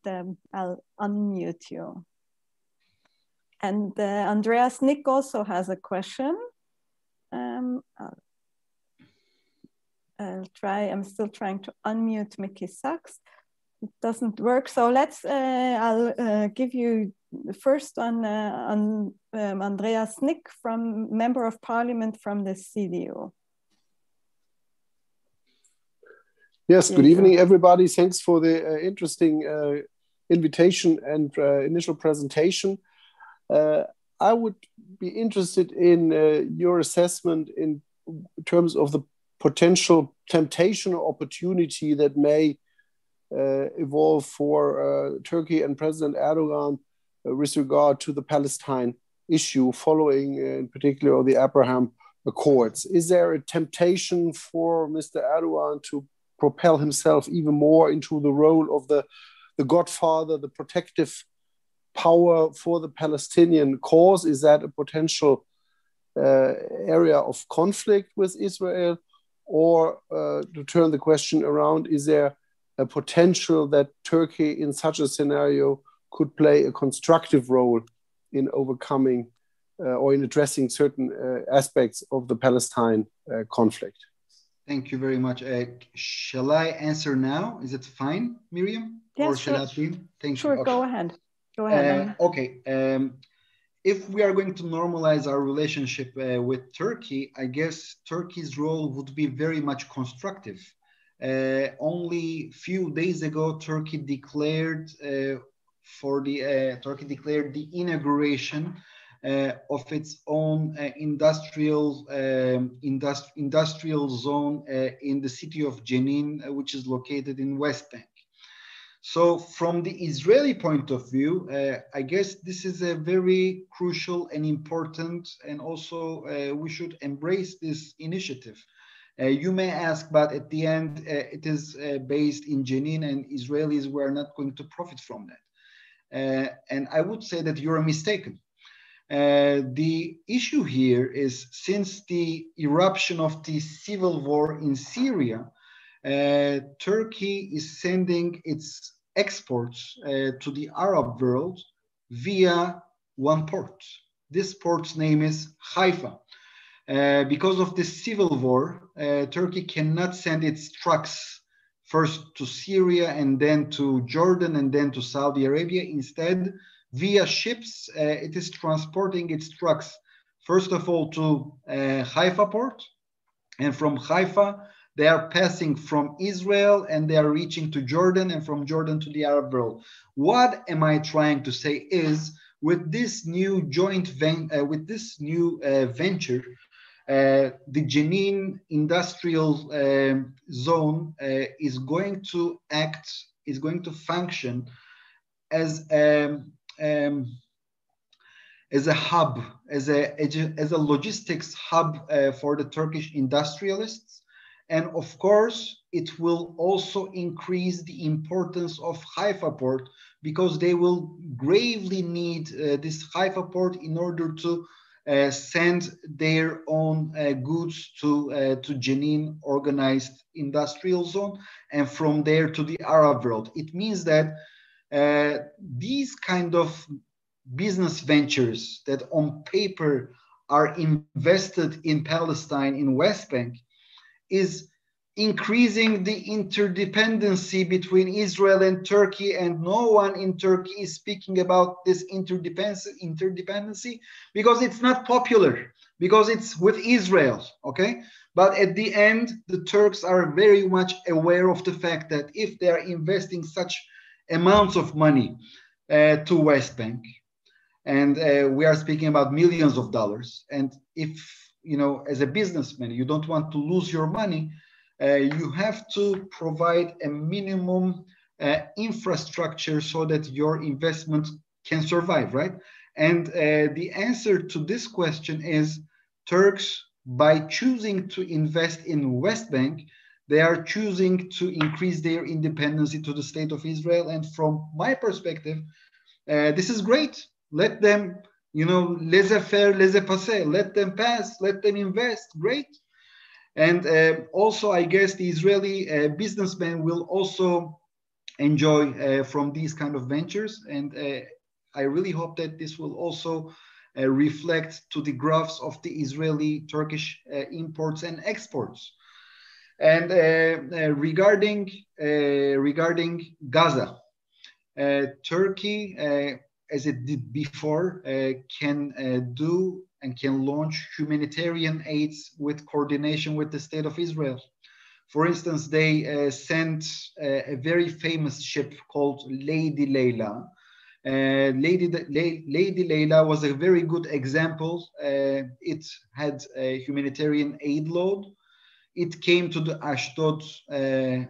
I'll unmute you. And Andreas Nick also has a question. I'll try, I'm still trying to unmute Mickey Sachs. It doesn't work. So let's, I'll give you the first on Andreas Nick, Member of Parliament from the CDU. Yes, good evening, everybody. Thanks for the interesting invitation and initial presentation. I would be interested in your assessment in terms of the potential temptation or opportunity that may evolve for Turkey and President Erdogan with regard to the Palestine issue following in particular the Abraham Accords. Is there a temptation for Mr. Erdogan to propel himself even more into the role of the godfather, the protective power for the Palestinian cause? Is that a potential area of conflict with Israel? Or to turn the question around, is there a potential that Turkey in such a scenario could play a constructive role in overcoming or in addressing certain aspects of the Palestine conflict? Thank you very much. Shall I answer now? Is it fine, Miriam? Yes, or shall sure. I? Thank sure, you. Go ahead. Go ahead. Okay. If we are going to normalize our relationship with Turkey, I guess Turkey's role would be very much constructive. Only few days ago, Turkey declared the inauguration of its own industrial zone in the city of Jenin, which is located in West Bank. So from the Israeli point of view, I guess this is a very crucial and important, and also we should embrace this initiative. You may ask, but at the end, it is based in Jenin, and Israelis were not going to profit from that. And I would say that you're mistaken. The issue here is, since the eruption of the civil war in Syria, Turkey is sending its exports to the Arab world via one port. This port's name is Haifa. Because of the civil war, Turkey cannot send its trucks first to Syria and then to Jordan and then to Saudi Arabia. Instead, via ships, it is transporting its trucks, first of all, to Haifa port. And from Haifa, they are passing from Israel and they are reaching to Jordan, and from Jordan to the Arab world. What am I trying to say is, with this new venture, the Jenin industrial zone is going to function as a hub, as a logistics hub for the Turkish industrialists. And of course, it will also increase the importance of Haifa port, because they will gravely need this Haifa port in order to send their own goods to Jenin organized industrial zone, and from there to the Arab world. It means that these kind of business ventures that on paper are invested in Palestine, in West Bank, is increasing the interdependency between Israel and Turkey, and no one in Turkey is speaking about this interdependency because it's not popular, because it's with Israel, okay? But at the end, the Turks are very much aware of the fact that if they are investing such amounts of money to West Bank, and we are speaking about millions of dollars, and if, you know, as a businessman, you don't want to lose your money, you have to provide a minimum infrastructure so that your investment can survive, right? And the answer to this question is Turks, by choosing to invest in West Bank, they are choosing to increase their independency to the state of Israel. And from my perspective, this is great. Let them, you know, laissez-faire, laissez-passer, let them pass, let them invest, great. And also, I guess the Israeli businessmen will also enjoy from these kind of ventures. And I really hope that this will also reflect to the graphs of the Israeli-Turkish imports and exports. And regarding Gaza, Turkey, as it did before, can do and can launch humanitarian aids with coordination with the state of Israel. For instance, they sent a very famous ship called Lady Leila. Lady Leila was a very good example. It had a humanitarian aid load. It came to the Ashdod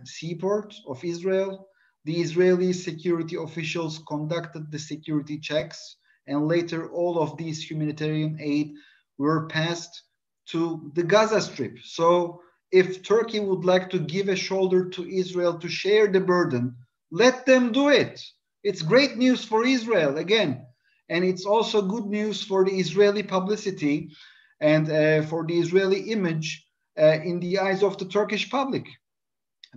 seaport of Israel. The Israeli security officials conducted the security checks, and later all of these humanitarian aid were passed to the Gaza Strip. So if Turkey would like to give a shoulder to Israel to share the burden, let them do it. It's great news for Israel, again. And it's also good news for the Israeli publicity and for the Israeli image in the eyes of the Turkish public.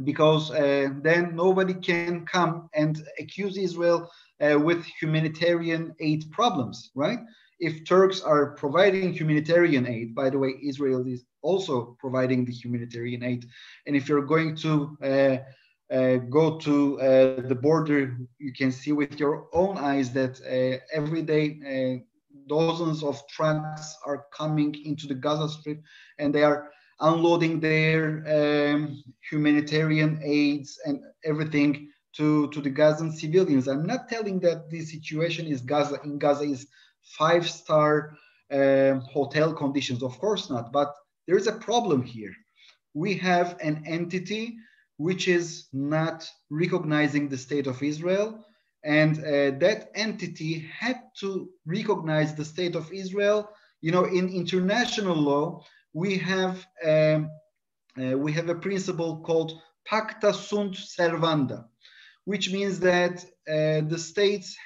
Because then nobody can come and accuse Israel with humanitarian aid problems, right? If Turks are providing humanitarian aid, by the way, Israel is also providing the humanitarian aid. And if you're going to go to the border, you can see with your own eyes that every day dozens of trucks are coming into the Gaza Strip, and they are unloading their humanitarian aids and everything to the Gazan civilians. I'm not telling that the situation in Gaza is 5-star hotel conditions, of course not, but there's a problem here. We have an entity which is not recognizing the state of Israel, and that entity had to recognize the state of Israel. You know, in international law, we have a principle called pacta sunt servanda, which means that the states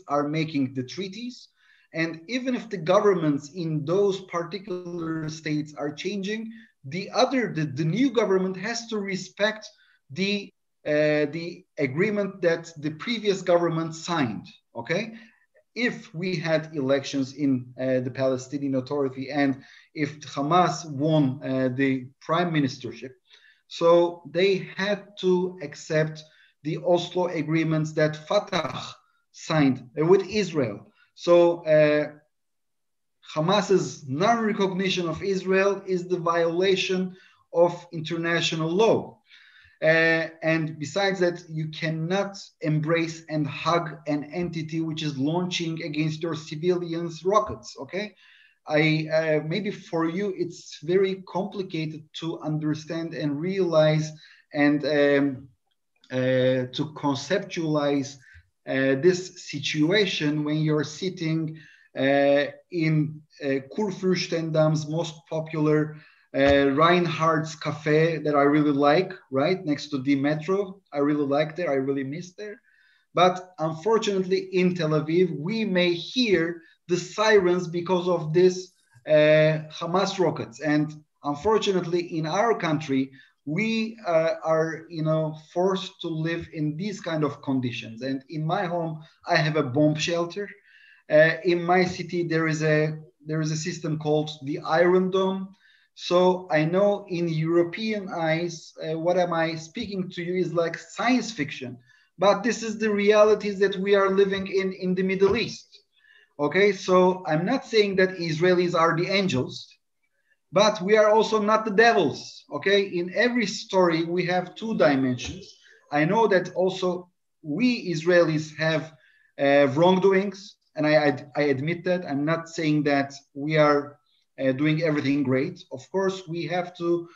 are making the treaties, and even if the governments in those particular states are changing, the new government has to respect the agreement that the previous government signed. Okay, if we had elections in the Palestinian Authority and if Hamas won the prime ministership, so they had to accept the Oslo agreements that Fatah signed with Israel. So Hamas's non-recognition of Israel is the violation of international law. And besides that, you cannot embrace and hug an entity which is launching against your civilians rockets, okay? Maybe for you, it's very complicated to understand and realize and to conceptualize this situation when you're sitting in Kurfürstendam's most popular Reinhardt's Cafe that I really like, right next to the metro. I really like there. I really miss there. But unfortunately, in Tel Aviv, we may hear the sirens because of this Hamas rockets. And unfortunately, in our country, we are, forced to live in these kind of conditions. And in my home, I have a bomb shelter. In my city, there is a system called the Iron Dome. So I know in European eyes, what am I speaking to you is like science fiction, but this is the realities that we are living in the Middle East. Okay, so I'm not saying that Israelis are the angels. but we are also not the devils, okay? In every story, we have two dimensions. I know that also we Israelis have wrongdoings, and I admit that. I'm not saying that we are doing everything great. Of course, we have to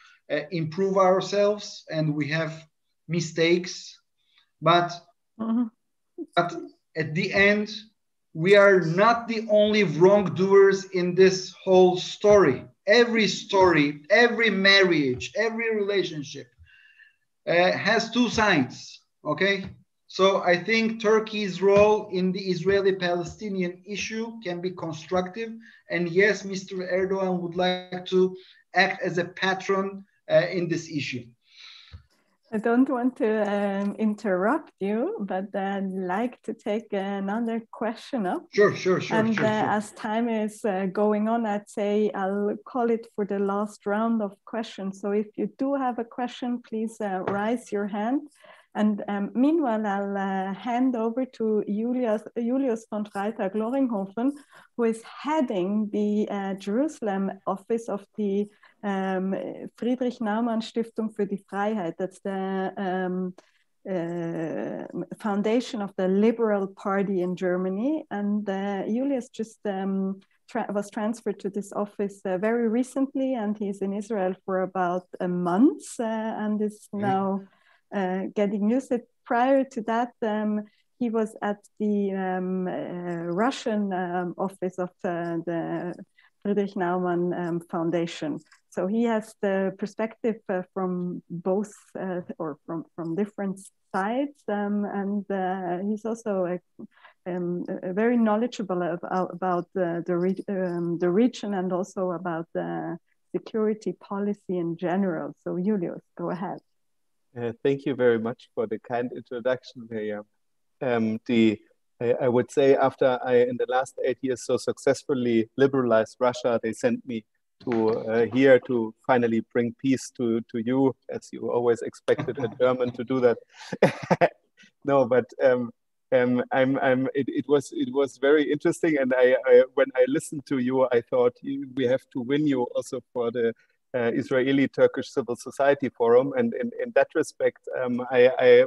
improve ourselves, and we have mistakes, but at the end, we are not the only wrongdoers in this whole story. Every story, every marriage, every relationship has two sides, okay? So I think Turkey's role in the Israeli-Palestinian issue can be constructive. And yes, Mr. Erdogan would like to act as a patron in this issue. I don't want to interrupt you, but I'd like to take another question up. Sure. And as time is going on, I'd say I'll call it for the last round of questions. So if you do have a question, please raise your hand. And meanwhile, I'll hand over to Julius von Freitag-Loringhofen, who is heading the Jerusalem office of the Friedrich Naumann Stiftung für die Freiheit. That's the foundation of the Liberal Party in Germany. And Julius just was transferred to this office very recently, and he's in Israel for about a month and is now getting used to it. Prior to that, he was at the Russian office of the Friedrich Naumann Foundation. So he has the perspective from both or from different sides, and he's also very knowledgeable about the region and also about the security policy in general. So Julius, go ahead. Thank you very much for the kind introduction, Miriam. I would say after I, in the last 8 years, so successfully liberalized Russia, they sent me to here to finally bring peace to you, as you always expected a German to do that. No, but it was very interesting, and when I listened to you, I thought we have to win you also for the Israeli-Turkish Civil Society Forum, and in that respect, I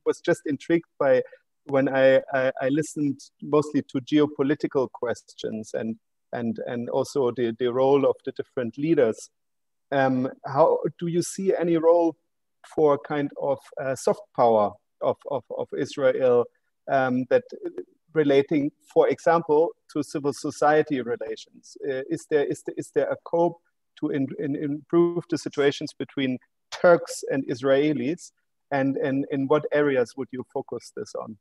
was just intrigued by when I listened mostly to geopolitical questions and also the role of the different leaders. How do you see any role for kind of soft power of Israel that relating, for example, to civil society relations? Is there a scope to improve the situations between Turks and Israelis, and in what areas would you focus this on?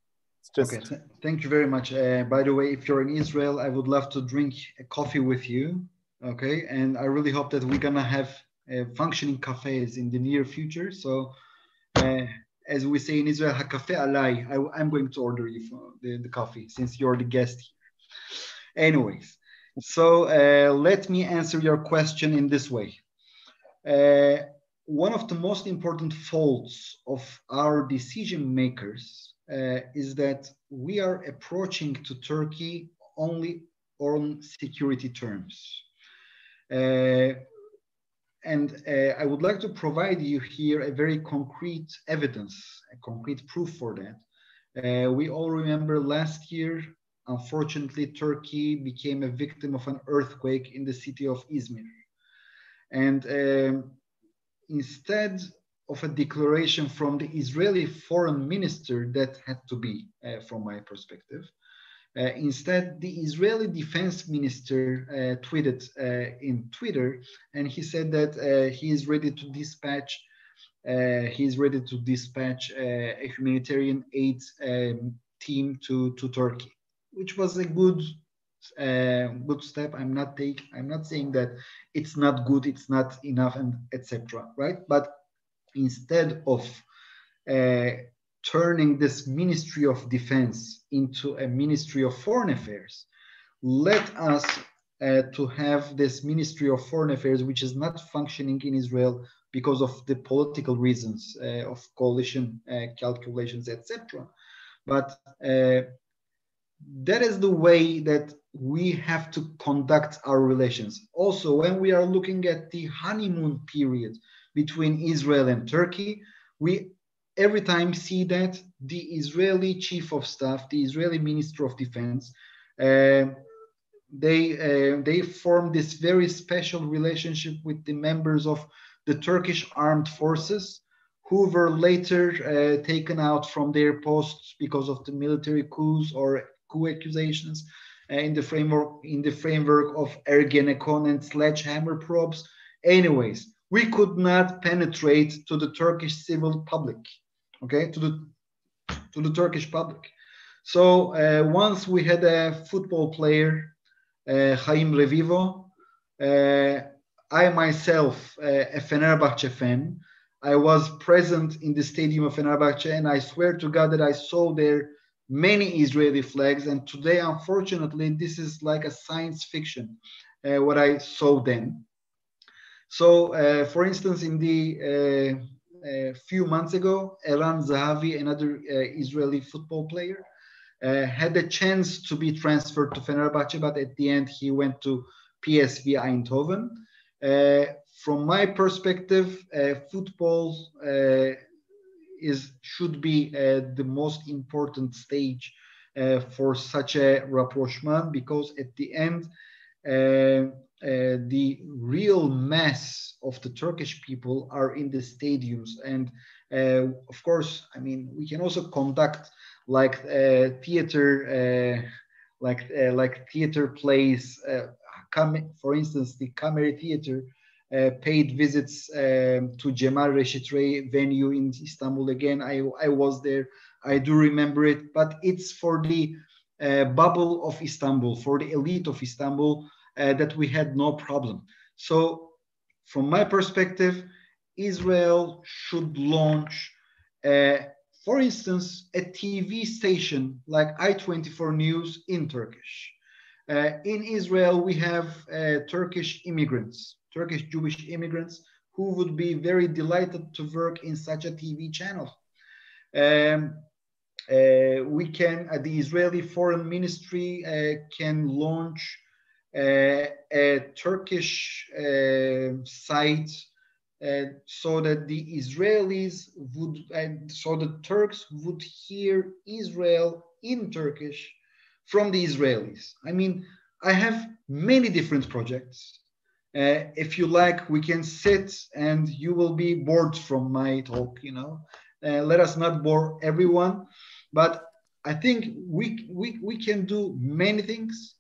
Okay, thank you very much. By the way, if you're in Israel, I would love to drink a coffee with you. Okay, and I really hope that we're gonna have functioning cafes in the near future. So, as we say in Israel, hakafe alai. I'm going to order you for the coffee since you're the guest here. Anyways, so let me answer your question in this way. One of the most important faults of our decision makers is that we are approaching to Turkey only on security terms. And I would like to provide you here a very concrete evidence, a concrete proof for that. We all remember last year, unfortunately, Turkey became a victim of an earthquake in the city of Izmir. And instead of a declaration from the Israeli foreign minister, that had to be, from my perspective, instead, the Israeli defense minister tweeted in Twitter, and he said that he is ready to dispatch a humanitarian aid team to Turkey, which was a good step. I'm not saying that it's not good, it's not enough, and etc. Right? But instead of turning this Ministry of Defense into a Ministry of Foreign Affairs, let us to have this Ministry of Foreign Affairs, which is not functioning in Israel because of the political reasons of coalition calculations, etc. But that is the way that we have to conduct our relations. Also, when we are looking at the honeymoon period between Israel and Turkey, we every time see that the Israeli chief of staff, the Israeli Minister of Defense, they formed this very special relationship with the members of the Turkish armed forces, who were later taken out from their posts because of the military coups or coup accusations in the framework of Ergenekon and sledgehammer probes. Anyways, we could not penetrate to the Turkish civil public, okay, to the Turkish public. So once we had a football player, Chaim Revivo, I myself, a Fenerbahce fan, I was present in the stadium of Fenerbahce, and I swear to God that I saw there many Israeli flags. And today, unfortunately, this is like a science fiction, what I saw then. So, for instance, in the few months ago, Eran Zahavi, another Israeli football player, had a chance to be transferred to Fenerbahce, but at the end, he went to PSV Eindhoven. From my perspective, football should be the most important stage for such a rapprochement, because at the end, the real mass of the Turkish people are in the stadiums. And of course, I mean, we can also conduct like theater, like theater plays. For instance, the Kameri Theater paid visits to Cemal Reşit Rey venue in Istanbul. Again, I was there. I do remember it, but it's for the bubble of Istanbul, for the elite of Istanbul, that we had no problem. So from my perspective, Israel should launch, for instance, a TV station like I24 News in Turkish. In Israel, we have Turkish immigrants, Turkish Jewish immigrants, who would be very delighted to work in such a TV channel. We can, the Israeli Foreign Ministry can launch a Turkish site so that the Israelis would, so the Turks would hear Israel in Turkish from the Israelis. I mean, I have many different projects. If you like, we can sit and you will be bored from my talk, you know. Let us not bore everyone, but I think we can do many things.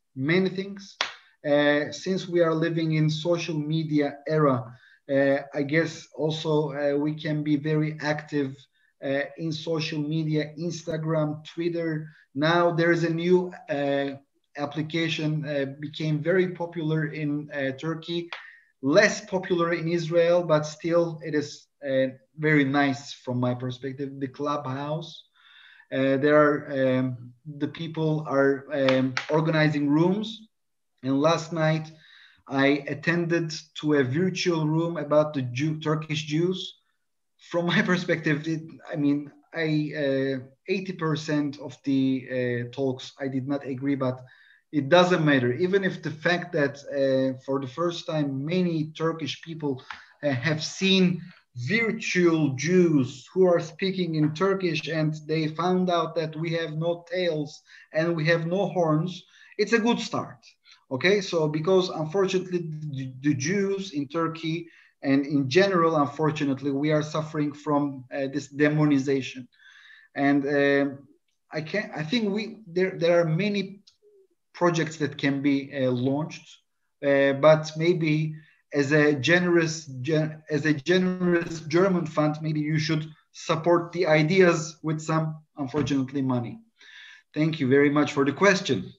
Since we are living in social media era, I guess also we can be very active in social media, Instagram, Twitter. Now there's a new application became very popular in Turkey, less popular in Israel, but still it is very nice from my perspective. The Clubhouse. There are the people are organizing rooms, and last night I attended to a virtual room about the Turkish Jews. From my perspective, 80% of the talks I did not agree, but it doesn't matter. Even if the fact that for the first time many Turkish people have seen virtual Jews who are speaking in Turkish, and they found out that we have no tails and we have no horns, it's a good start. Okay, so because unfortunately the Jews in Turkey and in general, unfortunately, we are suffering from this demonization. And I think there are many projects that can be launched, but maybe as a generous German fund, maybe you should support the ideas with some, unfortunately, money. Thank you very much for the question.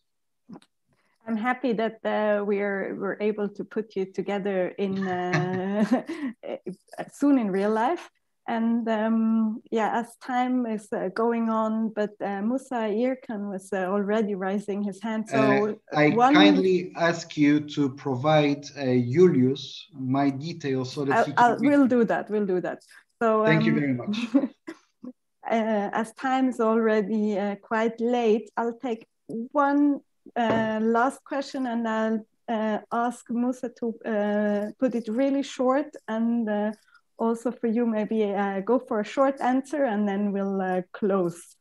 I'm happy that we're able to put you together in soon in real life. And yeah, as time is going on, but Musa Erkan was already raising his hand. So I kindly ask you to provide Julius my details so that he can. We'll do that. So thank you very much. As time is already quite late, I'll take one last question, and I'll ask Musa to put it really short, and also for you, maybe go for a short answer, and then we'll close.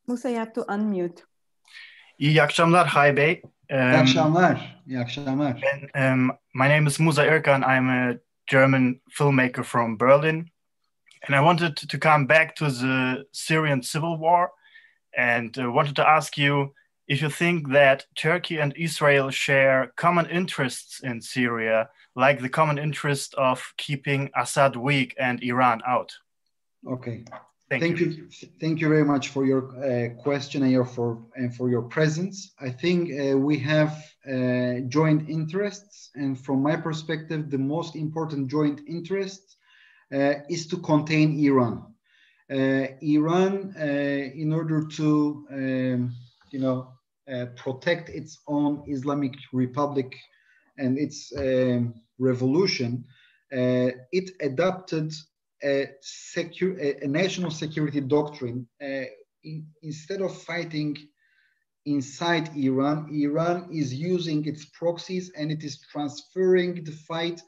Musa, you have to unmute. İyi akşamlar Hay Bey. İyi akşamlar. İyi akşamlar. My name is Musa Erkan. I'm a German filmmaker from Berlin. And I wanted to come back to the Syrian civil war and wanted to ask you if you think that Turkey and Israel share common interests in Syria, like the common interest of keeping Assad weak and Iran out. Okay. Thank you. Thank you very much for your question and for your presence. I think we have joint interests, and from my perspective, the most important joint interest is to contain Iran. Iran, in order to protect its own Islamic Republic and its revolution, it adopted a national security doctrine. Instead of fighting inside Iran, Iran is using its proxies, and it is transferring the fight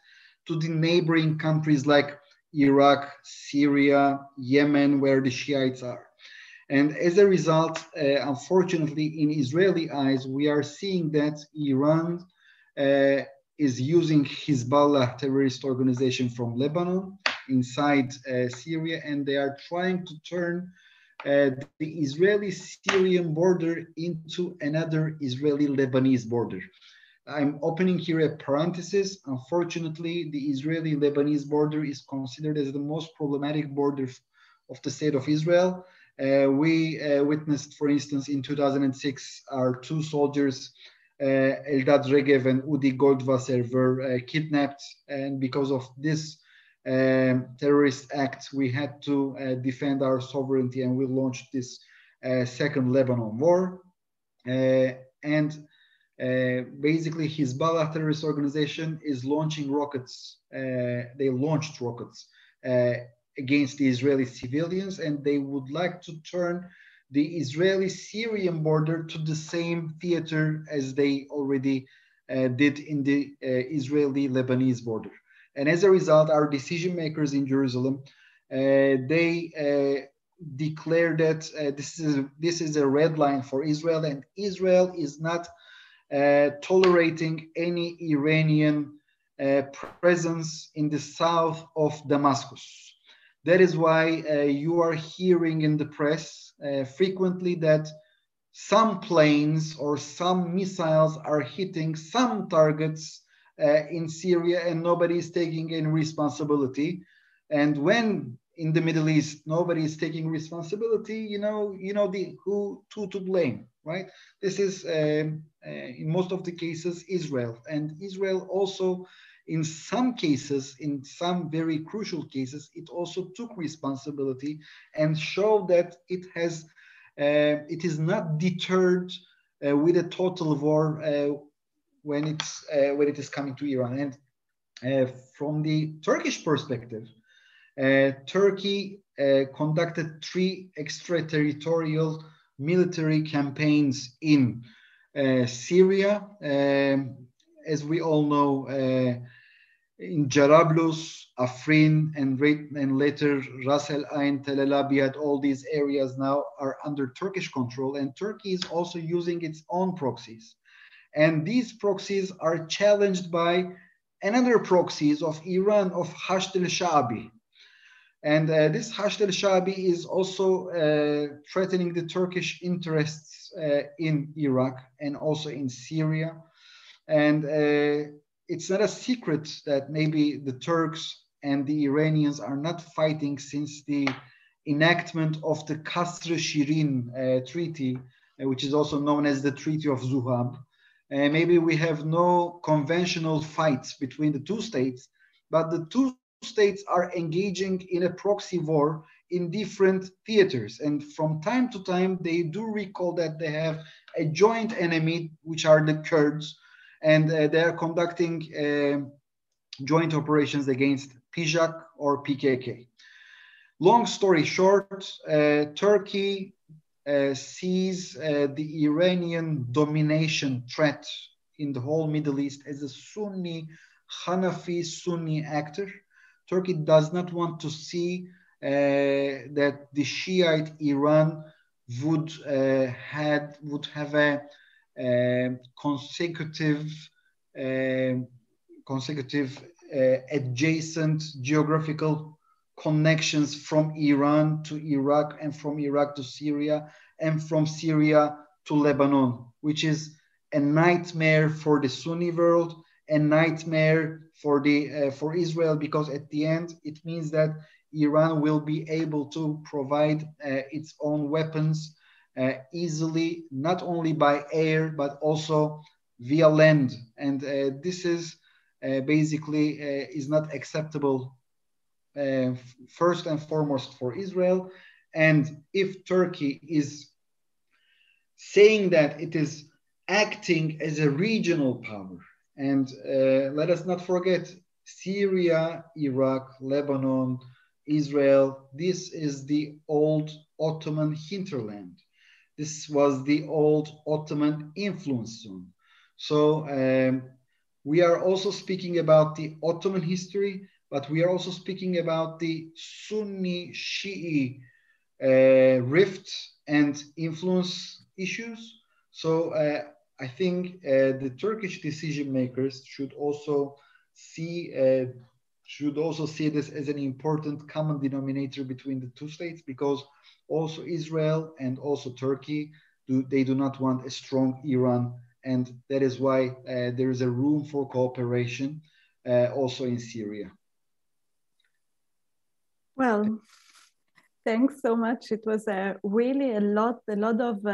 to the neighboring countries like Iraq, Syria, Yemen, where the Shiites are. And as a result, unfortunately, in Israeli eyes, we are seeing that Iran is using Hezbollah terrorist organization from Lebanon inside Syria, and they are trying to turn the Israeli-Syrian border into another Israeli-Lebanese border. I'm opening here a parenthesis. Unfortunately, the Israeli-Lebanese border is considered as the most problematic border of the state of Israel. We witnessed, for instance, in 2006, our two soldiers, Eldad Regev and Udi Goldwasser, were kidnapped, and because of this terrorist act, we had to defend our sovereignty, and we launched this second Lebanon war. Basically, Hezbollah terrorist organization is launching rockets. They launched rockets against the Israeli civilians, and they would like to turn the Israeli-Syrian border to the same theater as they already did in the Israeli-Lebanese border. And as a result, our decision makers in Jerusalem, they declare that this is a red line for Israel, and Israel is not tolerating any Iranian presence in the south of Damascus. That is why you are hearing in the press frequently that some planes or some missiles are hitting some targets in Syria, and nobody is taking any responsibility. And when in the Middle East nobody is taking responsibility, you know who to blame, right? This is in most of the cases Israel, and Israel also, in some cases, in some very crucial cases, it also took responsibility and showed that it is not deterred with a total war when it is coming to Iran. And from the Turkish perspective, Turkey conducted 3 extraterritorial military campaigns in Syria. As we all know, in Jarablus, Afrin, and later Ras El Ain, Tel El Abyad, all these areas now are under Turkish control, and Turkey is also using its own proxies. And these proxies are challenged by another proxies of Iran, of Hashd al-Sha'bi. And this Hashd al-Sha'bi is also threatening the Turkish interests in Iraq and also in Syria. And it's not a secret that maybe the Turks and the Iranians are not fighting since the enactment of the Kasr-Shirin Treaty, which is also known as the Treaty of Zuhab. Maybe we have no conventional fights between the two states, but the two states are engaging in a proxy war in different theaters. And from time to time, they do recall that they have a joint enemy, which are the Kurds, and they are conducting joint operations against PJAK or PKK. long story short, Turkey sees the Iranian domination threat in the whole Middle East as a Sunni, Hanafi Sunni actor. Turkey does not want to see that the Shiite Iran would have a consecutive adjacent geographical connections from Iran to Iraq and from Iraq to Syria and from Syria to Lebanon, which is a nightmare for the Sunni world, a nightmare for Israel, because at the end it means that Iran will be able to provide its own weapons easily, not only by air but also via land, and this is basically is not acceptable. First and foremost for Israel. And if Turkey is saying that it is acting as a regional power, and let us not forget Syria, Iraq, Lebanon, Israel, this is the old Ottoman hinterland. This was the old Ottoman influence zone. So we are also speaking about the Ottoman history, but we are also speaking about the Sunni Shi'i rift and influence issues. So I think the Turkish decision makers should also see this as an important common denominator between the two states, because also Israel and also Turkey do not want a strong Iran, and that is why there is a room for cooperation also in Syria. Well, thanks so much. It was really a lot of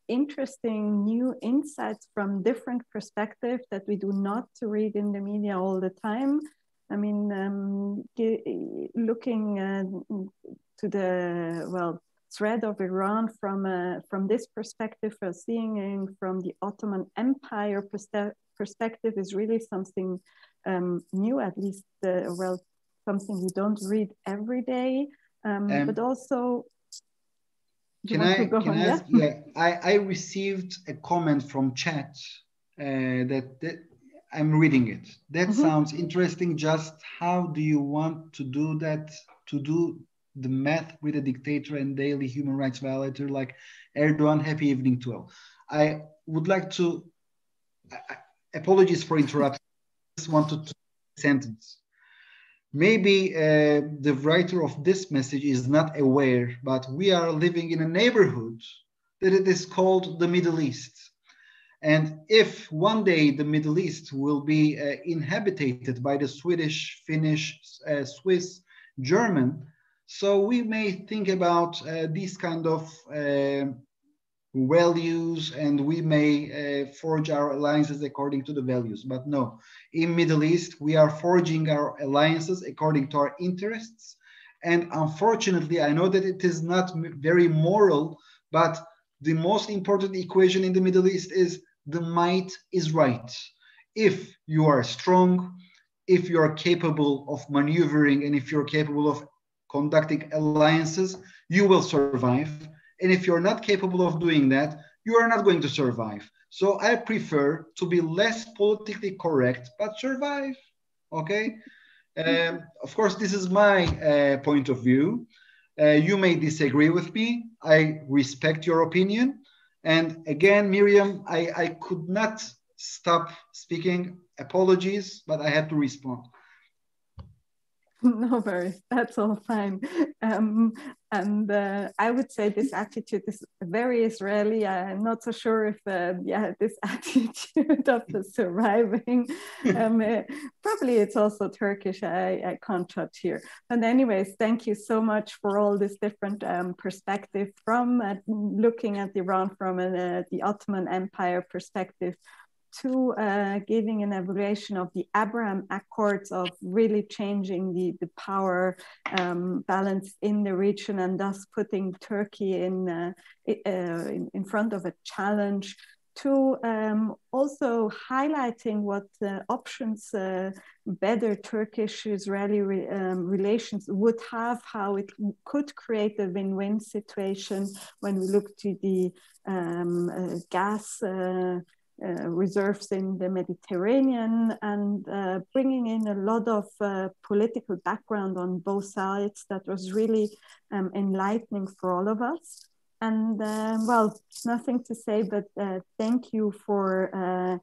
interesting new insights from different perspectives that we do not read in the media all the time. I mean, looking to the threat of Iran from this perspective, seeing from the Ottoman Empire perspective is really something new, at least something you don't read every day, but also. I received a comment from chat that I'm reading it. That sounds interesting. Just how do you want to do that, to do the math with a dictator and daily human rights violator like Erdogan? Happy evening to all. I would like to, apologies for interrupting, I just wanted to sentence. Maybe the writer of this message is not aware, but we are living in a neighborhood that it is called the Middle East. And if one day the Middle East will be inhabited by the Swedish, Finnish, Swiss, German, so we may think about these kind of values, and we may forge our alliances according to the values. But no, in Middle East, we are forging our alliances according to our interests. And unfortunately, I know that it is not very moral, but the most important equation in the Middle East is the might is right. If you are strong, if you are capable of maneuvering, and if you're capable of conducting alliances, you will survive. And if you're not capable of doing that, you are not going to survive. So I prefer to be less politically correct, but survive, okay? Of course, this is my point of view. You may disagree with me. I respect your opinion. And again, Miriam, I could not stop speaking. Apologies, but I had to respond. No worries, that's all fine. And I would say this attitude is very Israeli. I'm not so sure if, this attitude of the surviving, probably it's also Turkish, I can't judge here. But anyways, thank you so much for all this different perspective from looking at Iran from the Ottoman Empire perspective, to giving an evaluation of the Abraham Accords, of really changing the power balance in the region, and thus putting Turkey in front of a challenge to also highlighting what options better Turkish-Israeli relations would have, how it could create a win-win situation when we look to the gas reserves in the Mediterranean, and bringing in a lot of political background on both sides that was really enlightening for all of us. And well, nothing to say, but thank you for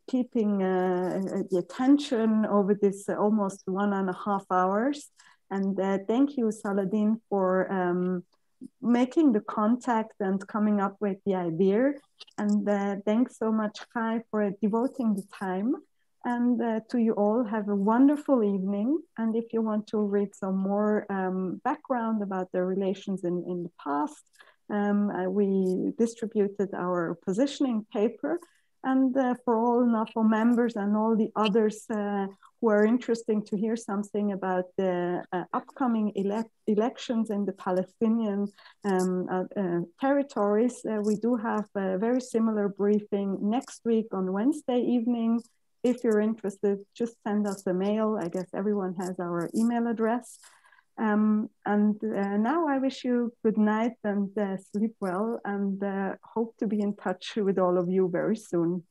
keeping the attention over this almost 1.5 hours. And thank you, Salahdin, for making the contact and coming up with the idea. And thanks so much, Kai, for devoting the time. And to you all, have a wonderful evening. And if you want to read some more background about the relations in the past, we distributed our positioning paper. And for all NAFFO members and all the others who are interested to hear something about the upcoming elections in the Palestinian territories, we do have a very similar briefing next week on Wednesday evening. If you're interested, just send us a mail. I guess everyone has our email address. And now I wish you good night and sleep well, and hope to be in touch with all of you very soon.